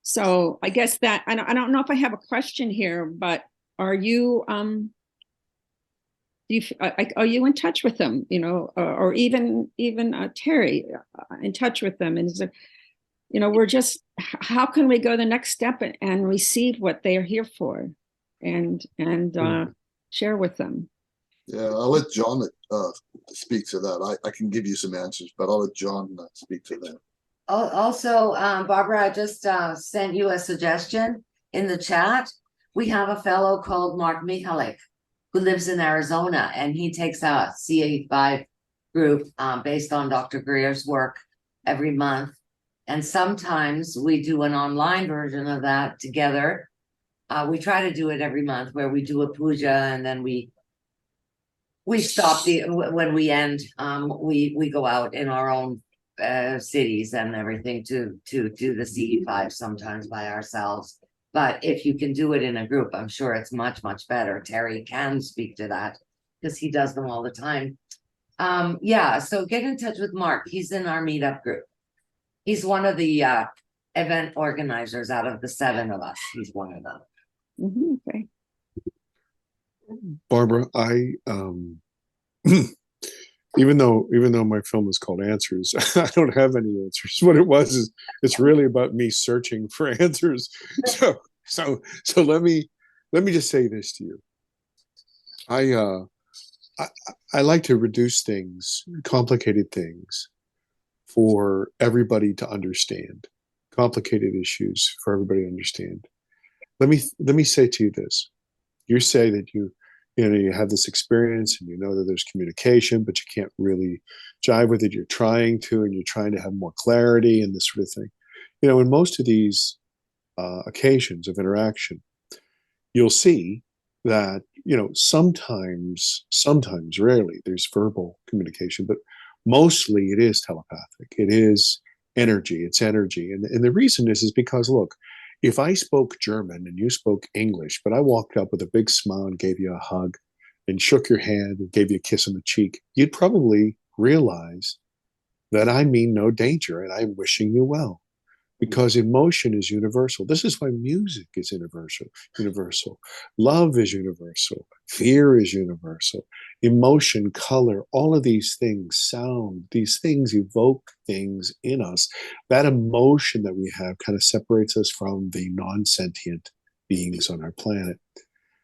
so I guess that I don't know if I have a question here, but are you are you in touch with them, or even Terry in touch with them? And is it, we're just, how can we go the next step and receive what they are here for and share with them? Yeah, I'll let John speak to that. I can give you some answers, but I'll let John speak to that. Also, Barbara, I just sent you a suggestion in the chat. We have a fellow called Mark Mihalik who lives in Arizona, and he takes a CA5 group based on Dr. Greer's work every month. And sometimes we do an online version of that together. We try to do it every month where we do a puja, and then we stop when we end, we go out in our own cities and everything to do the CE5 sometimes by ourselves. But if you can do it in a group, I'm sure it's much, much better. Terry can speak to that because he does them all the time. Yeah, so get in touch with Mark. He's in our meetup group. He's one of the event organizers out of the 7 of us. He's one of them. Okay. Barbara, I even though my film is called Answers, I don't have any answers. What it was is it's really about me searching for answers. So let me just say this to you. I like to reduce things, complicated things, for everybody to understand. Complicated issues for everybody to understand. Let me say to you this. You say that you have this experience and you know that there's communication, but you can't really jive with it. You're trying to, and you're trying to have more clarity and this sort of thing. In most of these occasions of interaction, you'll see that, sometimes, rarely, there's verbal communication, but mostly it is telepathic. It is energy. It's energy. And the reason is because, look, if I spoke German and you spoke English, but I walked up with a big smile and gave you a hug and shook your hand and gave you a kiss on the cheek, you'd probably realize that I mean no danger and I'm wishing you well, because emotion is universal. This is why music is universal. Love is universal. Fear is universal. Emotion, color, all of these things, sound, these things evoke things in us. That emotion that we have kind of separates us from the non-sentient beings on our planet.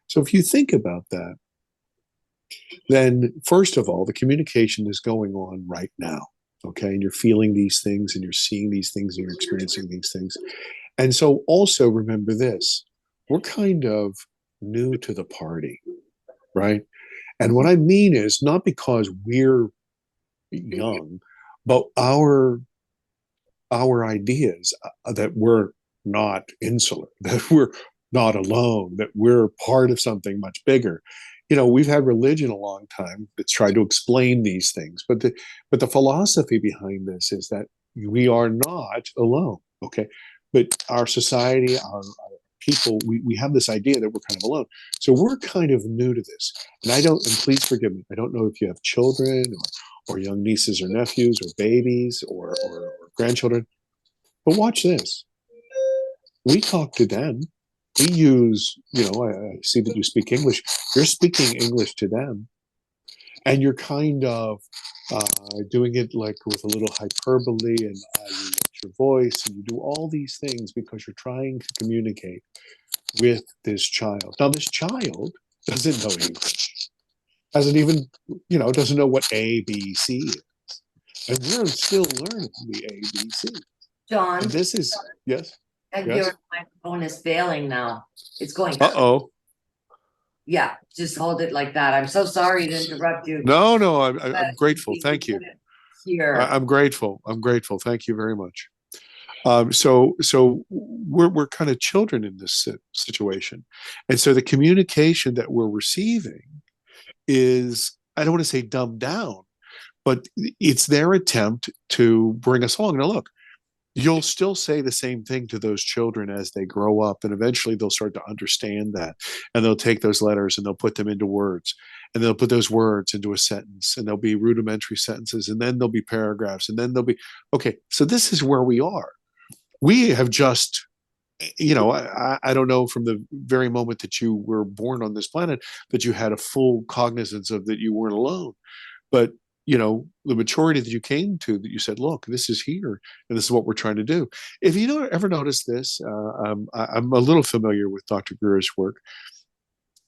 So if you think about that, then first of all, the communication is going on right now. Okay, and you're feeling these things and you're seeing these things and you're experiencing these things. And so also remember this, we're kind of new to the party, right? And what I mean is not because we're young, but our our ideas that we're not insular, that we're not alone, that we're part of something much bigger. We've had religion a long time that's tried to explain these things, but the philosophy behind this is that we are not alone. Okay, but our society, our people, we have this idea that we're kind of alone. So we're kind of new to this, and please forgive me, I don't know if you have children or young nieces or nephews or babies or grandchildren, but watch this. We talk to them. We use, I see that you speak English. You're speaking English to them, and you're kind of doing it like with a little hyperbole, and you lift your voice, and you do all these things because you're trying to communicate with this child. Now, this child doesn't know English, hasn't even, doesn't know what ABC is, and we're still learning the ABC. John, And this is, yes, and yes. your microphone is failing now. It's going. Uh-oh. Yeah, just hold it like that. I'm so sorry to interrupt you. No, I'm but grateful. we can Thank you. put it Here. I'm grateful. Thank you very much. So we're kind of children in this situation, and so the communication that we're receiving is, I don't want to say dumbed down, but it's their attempt to bring us along. Now, look, you'll still say the same thing to those children as they grow up, and eventually they'll start to understand that, and they'll take those letters and they'll put them into words, and they'll put those words into a sentence, and there'll be rudimentary sentences, and then there'll be paragraphs, and then there'll be, okay, so this is where we are. We have just, I don't know, from the very moment that you were born on this planet, that you had a full cognizance of that you weren't alone. But the maturity that you came to, that you said, look, this is here, and this is what we're trying to do. If you ever notice this, I'm a little familiar with Dr. Greer's work.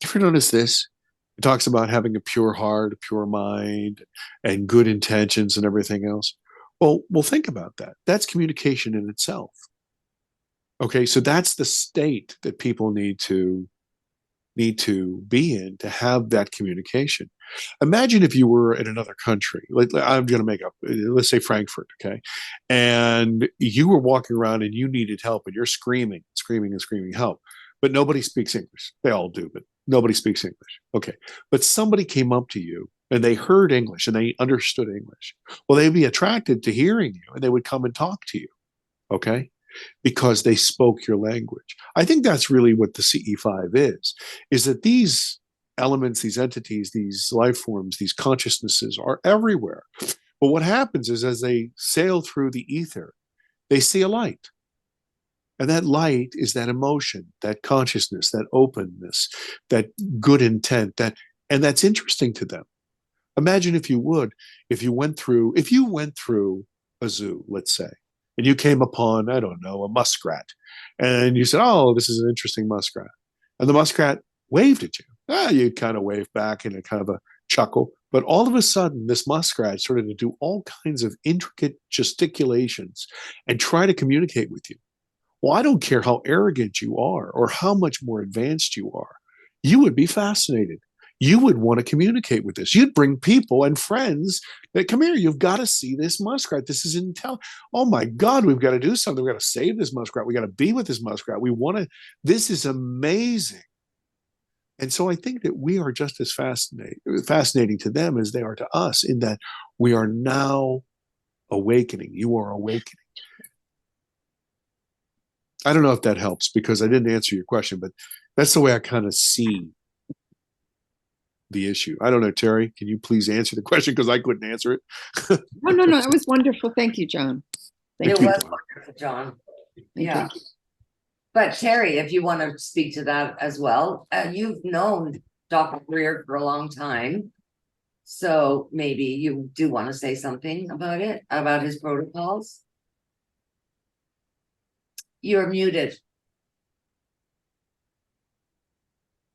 If you notice this, he talks about having a pure heart, a pure mind, and good intentions and everything else. Well, think about that. That's communication in itself. Okay, so that's the state that people need to be in, to have that communication. Imagine if you were in another country. I'm going to make up, let's say Frankfurt, okay, and you were walking around and you needed help, and you're screaming help, but nobody speaks English. They all do, but nobody speaks English. Okay, but somebody came up to you and they heard English and they understood English. Well, they'd be attracted to hearing you, and they would come and talk to you. Okay, because they spoke your language. I think that's really what the CE5 is that these elements, these entities, these life forms, these consciousnesses are everywhere. But what happens is, as they sail through the ether, they see a light. And that light is that emotion, that consciousness, that openness, that good intent, and that's interesting to them. Imagine if you went through a zoo, let's say, and you came upon, I don't know, a muskrat, and you said, oh, this is an interesting muskrat. And the muskrat waved at you. You kind of waved back in a kind of a chuckle. But all of a sudden, this muskrat started to do all kinds of intricate gesticulations and try to communicate with you. Well, I don't care how arrogant you are or how much more advanced you are. You would be fascinated. You would want to communicate with this. You'd bring people and friends that, come here, you've got to see this muskrat. This is intel. Oh my God, we've got to do something. We've got to save this muskrat. We got to be with this muskrat. This is amazing. And so I think that we are just as fascinating to them as they are to us, in that we are now awakening. You are awakening. I don't know if that helps, because I didn't answer your question, but that's the way I kind of see the issue. I don't know, Terry, can you please answer the question, because I couldn't answer it? No, it was wonderful. Thank you, John. It you, was John. wonderful, John. Thank Yeah. you. But Terry, if you want to speak to that as well, you've known Dr. Greer for a long time. So maybe you do want to say something about it, about his protocols. You're muted.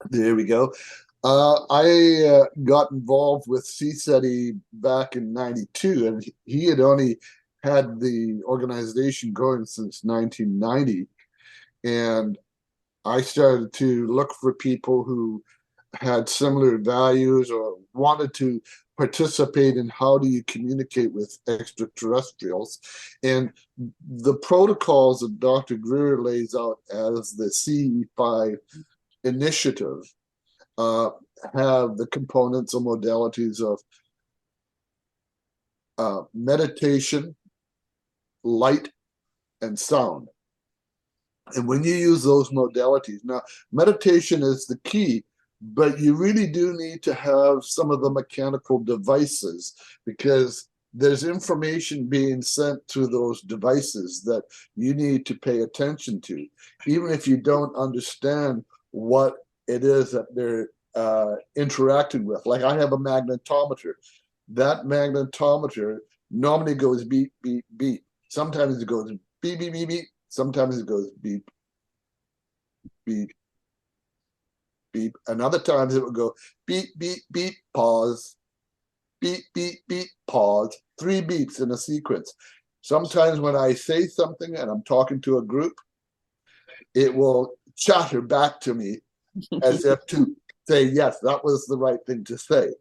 There we go. I got involved with CSETI back in '92, and he had only had the organization going since 1990. And I started to look for people who had similar values or wanted to participate in how do you communicate with extraterrestrials. And the protocols that Dr. Greer lays out as the CE5 initiative have the components or modalities of meditation, light, and sound. And when you use those modalities, now meditation is the key, but you really do need to have some of the mechanical devices, because there's information being sent to those devices that you need to pay attention to, even if you don't understand what it is that they're interacting with. Like I have a magnetometer. That magnetometer normally goes beep, beep, beep. Sometimes it goes beep, beep, beep, beep. Sometimes it goes beep, beep, beep. And other times it will go beep, beep, beep, pause, beep, beep, beep, pause. 3 beeps in a sequence. Sometimes when I say something and I'm talking to a group, it will chatter back to me as if to say, yes, that was the right thing to say.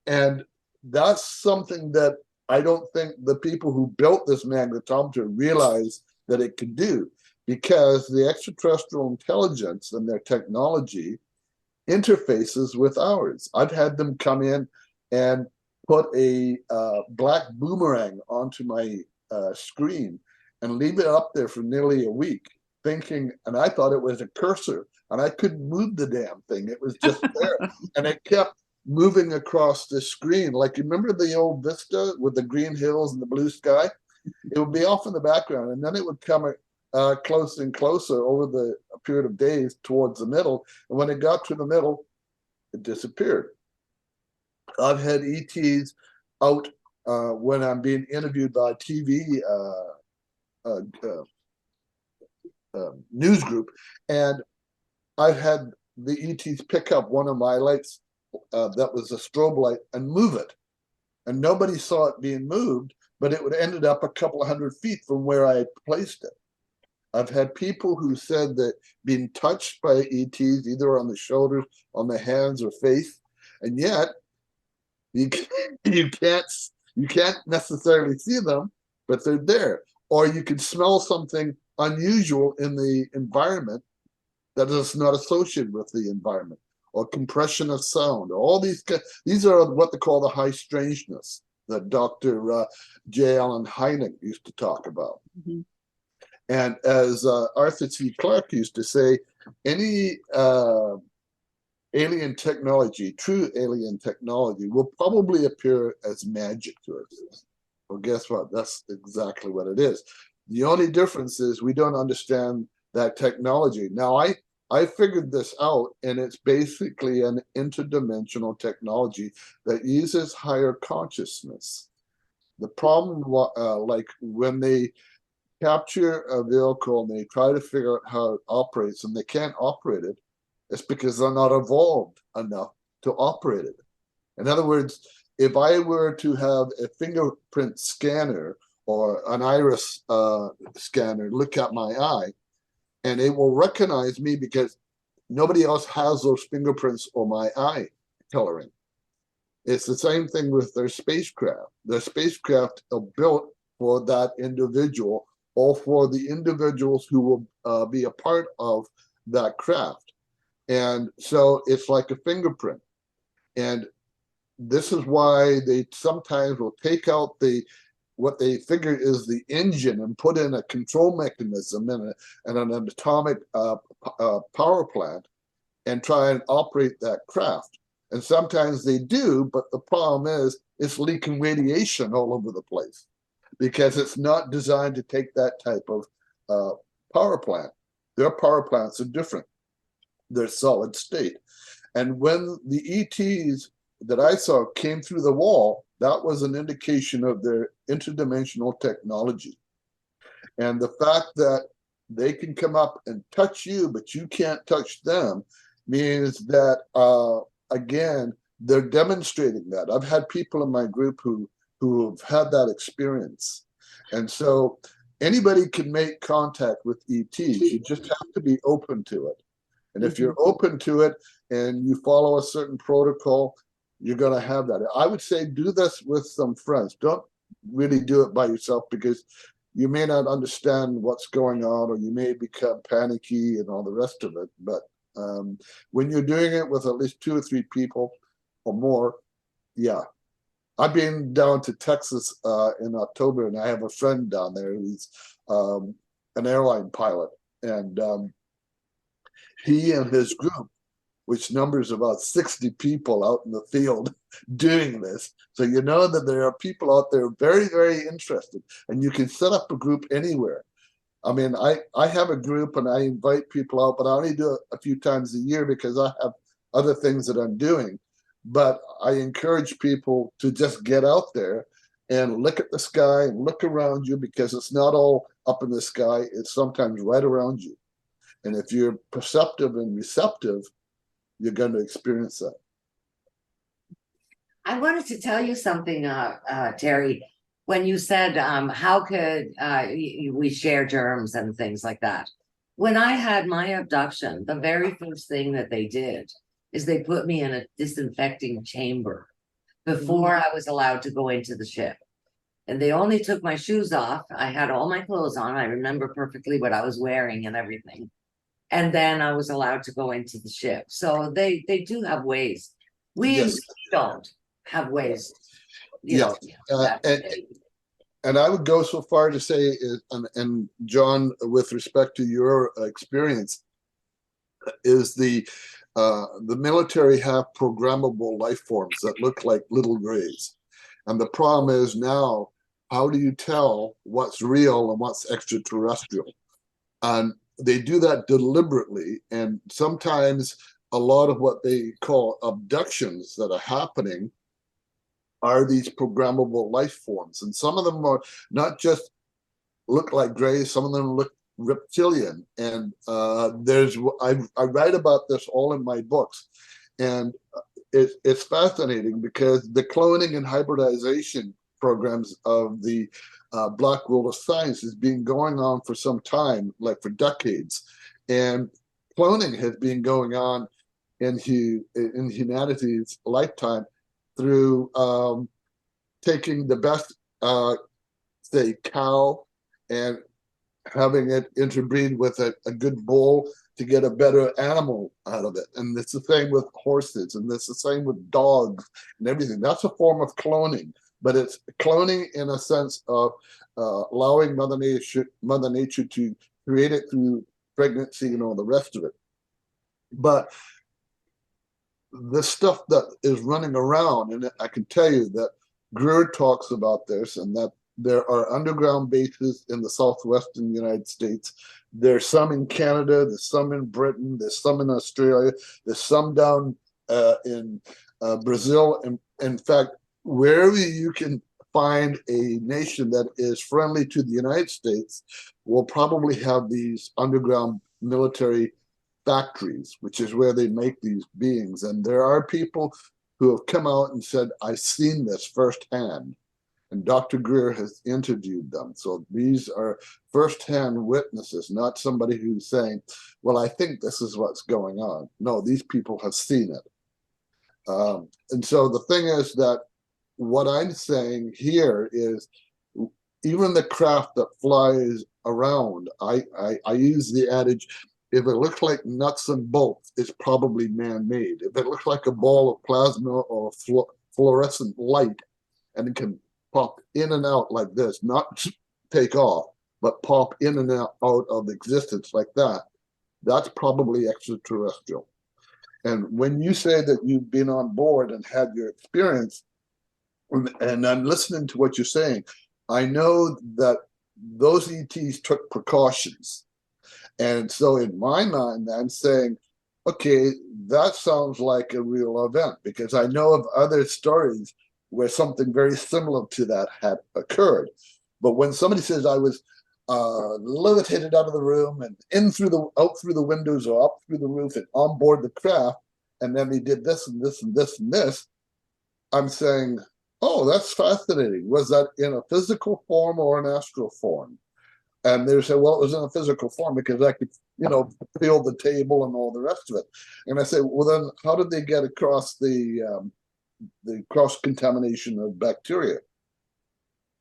And that's something that I don't think the people who built this magnetometer realized that it could do, because the extraterrestrial intelligence and their technology interfaces with ours. I've had them come in and put a black boomerang onto my screen and leave it up there for nearly a week, thinking, and I thought it was a cursor, and I couldn't move the damn thing. It was just there, and it kept moving across the screen. Like, you remember the old Vista with the green hills and the blue sky? It would be off in the background, and then it would come closer and closer over the period of days towards the middle. And when it got to the middle, it disappeared. I've had ETs out when I'm being interviewed by TV news group, and I've had the ETs pick up one of my lights that was a strobe light and move it, and nobody saw it being moved, but it would ended up a couple of 100 feet from where I had placed it. I've had people who said that being touched by ETs, either on the shoulders, on the hands, or face, and yet you can't necessarily see them, but they're there. Or you can smell something unusual in the environment that is not associated with the environment, or compression of sound. All these are what they call the high strangeness that Dr. J. Allen Hynek used to talk about. Mhm. And as Arthur C. Clarke used to say, any alien technology, true alien technology, will probably appear as magic to us. Well, guess what? That's exactly what it is. The only difference is we don't understand that technology. Now, I figured this out, and it's basically an interdimensional technology that uses higher consciousness. The problem, like when they capture a vehicle and they try to figure out how it operates and they can't operate it, it's because they're not evolved enough to operate it. In other words, if I were to have a fingerprint scanner or an iris scanner look at my eye, and it will recognize me because nobody else has those fingerprints or my eye coloring. It's the same thing with their spacecraft. Their spacecraft are built for that individual, or for the individuals who will be a part of that craft. And so it's like a fingerprint. And this is why they sometimes will take out what they figure is the engine and put in a control mechanism and an atomic power plant and try and operate that craft. And sometimes they do, but the problem is it's leaking radiation all over the place because it's not designed to take that type of power plant. Their power plants are different. They're solid state. And when the ETs that I saw came through the wall, that was an indication of their interdimensional technology. And the fact that they can come up and touch you, but you can't touch them, means that, again, they're demonstrating that. I've had people in my group who have had that experience. And so anybody can make contact with ETs. You just have to be open to it. And if you're open to it and you follow a certain protocol, you're going to have that. I would say do this with some friends. Don't really do it by yourself, because you may not understand what's going on, or you may become panicky and all the rest of it. But when you're doing it with at least 2 or 3 people or more, yeah. I've been down to Texas in October, and I have a friend down there who's an airline pilot, and he and his group, which numbers about 60 people out in the field doing this. So you know that there are people out there very, very interested, and you can set up a group anywhere. I mean, I have a group and I invite people out, but I only do it a few times a year because I have other things that I'm doing. But I encourage people to just get out there and look at the sky and look around you, because it's not all up in the sky. It's sometimes right around you. And if you're perceptive and receptive, you're going to experience that. I wanted to tell you something, Terry, when you said, how could we share germs and things like that? When I had my abduction, the very first thing that they did is they put me in a disinfecting chamber before I was allowed to go into the ship. And they only took my shoes off. I had all my clothes on. I remember perfectly what I was wearing and everything. And then I was allowed to go into the ship. So they do have ways. We Yes. don't have ways. Yeah. And I would go so far to say, and John, with respect to your experience, is the military have programmable life forms that look like little grays. And the problem is now, how do you tell what's real and what's extraterrestrial? And they do that deliberately. And sometimes a lot of what they call abductions that are happening are these programmable life forms. And some of them are not just look like grays, some of them look reptilian. And I write about this all in my books. And it's fascinating because the cloning and hybridization programs of the Black World of Science has been going on for some time, like for decades. And cloning has been going on in humanity's lifetime through taking the best, say, cow and having it interbreed with a good bull to get a better animal out of it. And it's the same with horses, and it's the same with dogs and everything. That's a form of cloning, but it's cloning in a sense of allowing Mother Nature to create it through pregnancy and all the rest of it. But the stuff that is running around, and I can tell you that Greer talks about this, and that there are underground bases in the southwestern United States. There's some in Canada, there's some in Britain, there's some in Australia, there's some down in Brazil. And in fact, wherever you can find a nation that is friendly to the United States will probably have these underground military factories, which is where they make these beings. And there are people who have come out and said, I've seen this firsthand. And Dr. Greer has interviewed them. So these are firsthand witnesses, not somebody who's saying, well, I think this is what's going on. No, these people have seen it. And so the thing is that what I'm saying here is, even the craft that flies around, I use the adage, if it looks like nuts and bolts, it's probably man-made. If it looks like a ball of plasma or fluorescent light, and it can pop in and out like this, not take off, but pop in and out of existence like that, that's probably extraterrestrial. And when you say that you've been on board and had your experience, and I'm listening to what you're saying, I know that those ETs took precautions. And so in my mind, I'm saying, okay, that sounds like a real event, because I know of other stories where something very similar to that had occurred. But when somebody says I was levitated out of the room and out through the windows or up through the roof and on board the craft, and then they did this and this and this and this, I'm saying, oh, that's fascinating. Was that in a physical form or an astral form? And they say, well, it was in a physical form because I could, feel the table and all the rest of it. And I say, well, then how did they get across the the cross contamination of bacteria.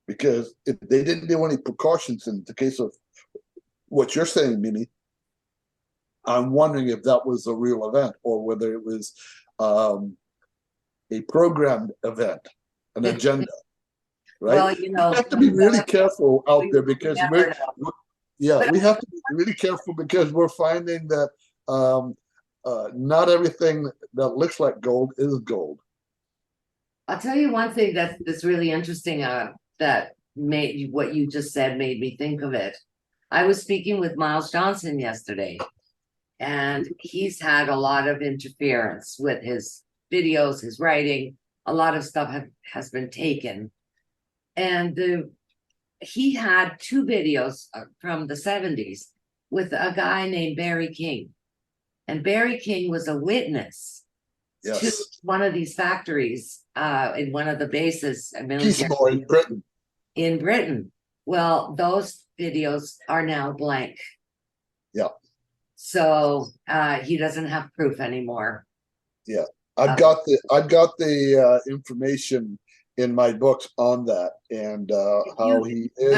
Because if they didn't do any precautions in the case of what you're saying, Mimi, I'm wondering if that was a real event or whether it was a programmed event, an agenda. Right? Well, you know, we have to be really careful out there because never know. we have to be really careful because we're finding that not everything that looks like gold is gold. I'll tell you one thing that's really interesting, that made what you just said made me think of it. I was speaking with Miles Johnson yesterday, and he's had a lot of interference with his videos, his writing. A lot of stuff has been taken. And he had two videos from the 70s with a guy named Barry King. And Barry King was a witness to one of these factories in one of the bases Peaceable in Britain. Well, those videos are now blank. Yeah. So he doesn't have proof anymore. Yeah. I've got the information in my books on that, and how he is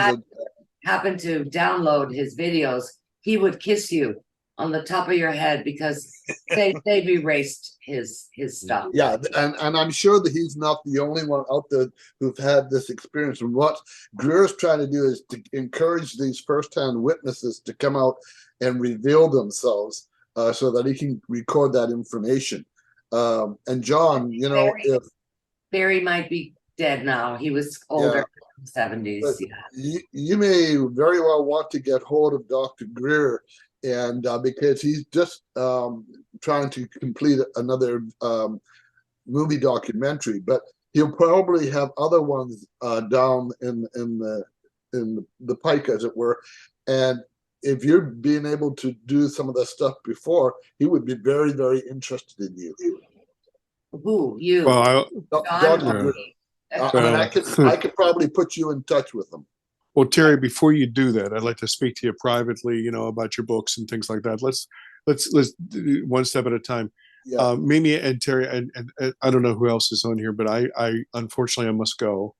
happened to download his videos, he would kiss you on the top of your head because they've erased his stuff. Yeah, and I'm sure that he's not the only one out there who've had this experience. And what Greer's trying to do is to encourage these firsthand witnesses to come out and reveal themselves, so that he can record that information. And John, you know, if Barry might be dead now, he was older, in the 70s. You may very well want to get hold of Dr. Greer, and because he's just trying to complete another movie documentary, but he'll probably have other ones down in the pike, as it were. And if you're being able to do some of that stuff before, he would be very, very interested in you. Who, you? Well, Dr. Greer. I could probably put you in touch with them. well, Terry, before you do that, I'd like to speak to you privately, you know, about your books and things like that. Let's do one step at a time. Yeah. Mimi and Terry, and I don't know who else is on here, but I unfortunately I must go.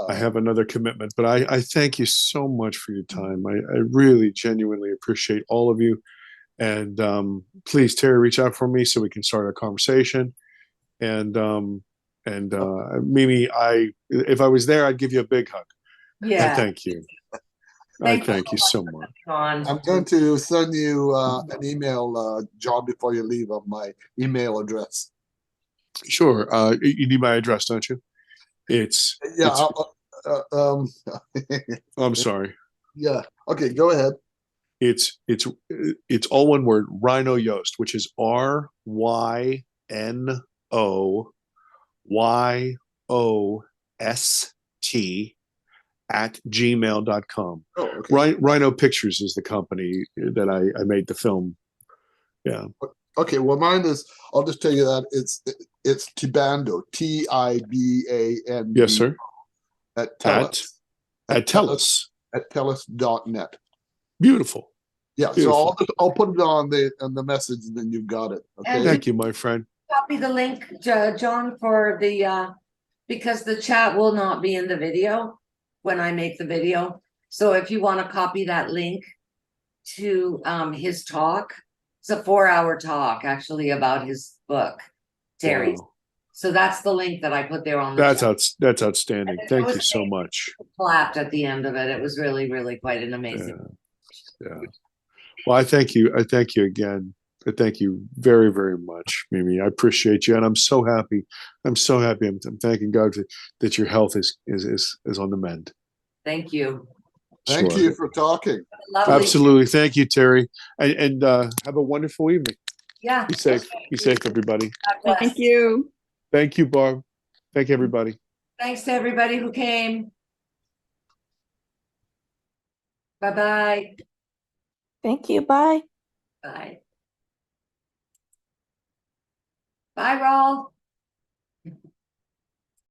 I have another commitment, but I thank you so much for your time. I really genuinely appreciate all of you. And please, Terry, reach out for me so we can start a conversation. And Mimi, if I was there, I'd give you a big hug. Yeah. I thank you. I thank you so much. I'm going to send you an email, John, before you leave, of my email address. Sure. You need my address, don't you? It's I'm sorry. Yeah. Okay, go ahead. It's all one word, Rhino Yost, which is RYNOYOST@gmail.com. Oh, okay. Rhino Pictures is the company that I made the film. Yeah. Okay, well, mine is, I'll just tell you that it's Tibando, TIBAND. Yes, sir. At TELUS. At TELUS. At TELUS.net. Beautiful. Yeah, Beautiful. so I'll put it on the message, and then you've got it. Okay. Thank you, my friend. Copy the link, John, for the because the chat will not be in the video when I make the video. So if you want to copy that link to his talk, it's a 4-hour talk actually about his book, Terry's. Wow. So that's the link that I put there on the That's outstanding. Thank you so much. Clapped at the end of it. It was really, really quite an amazing. Yeah. Well, I thank you. I thank you again. I thank you very, very much, Mimi. I appreciate you, and I'm so happy. I'm so happy. I'm thanking God that your health is on the mend. Thank you. Thank you for talking. Lovely. Absolutely. Thank you, Terry. And have a wonderful evening. Yeah. Be safe. Be safe, everybody. Thank you. Thank you, Barb. Thank you, everybody. Thanks to everybody who came. Bye-bye. Thank you. Bye. Bye. Bye, Raul.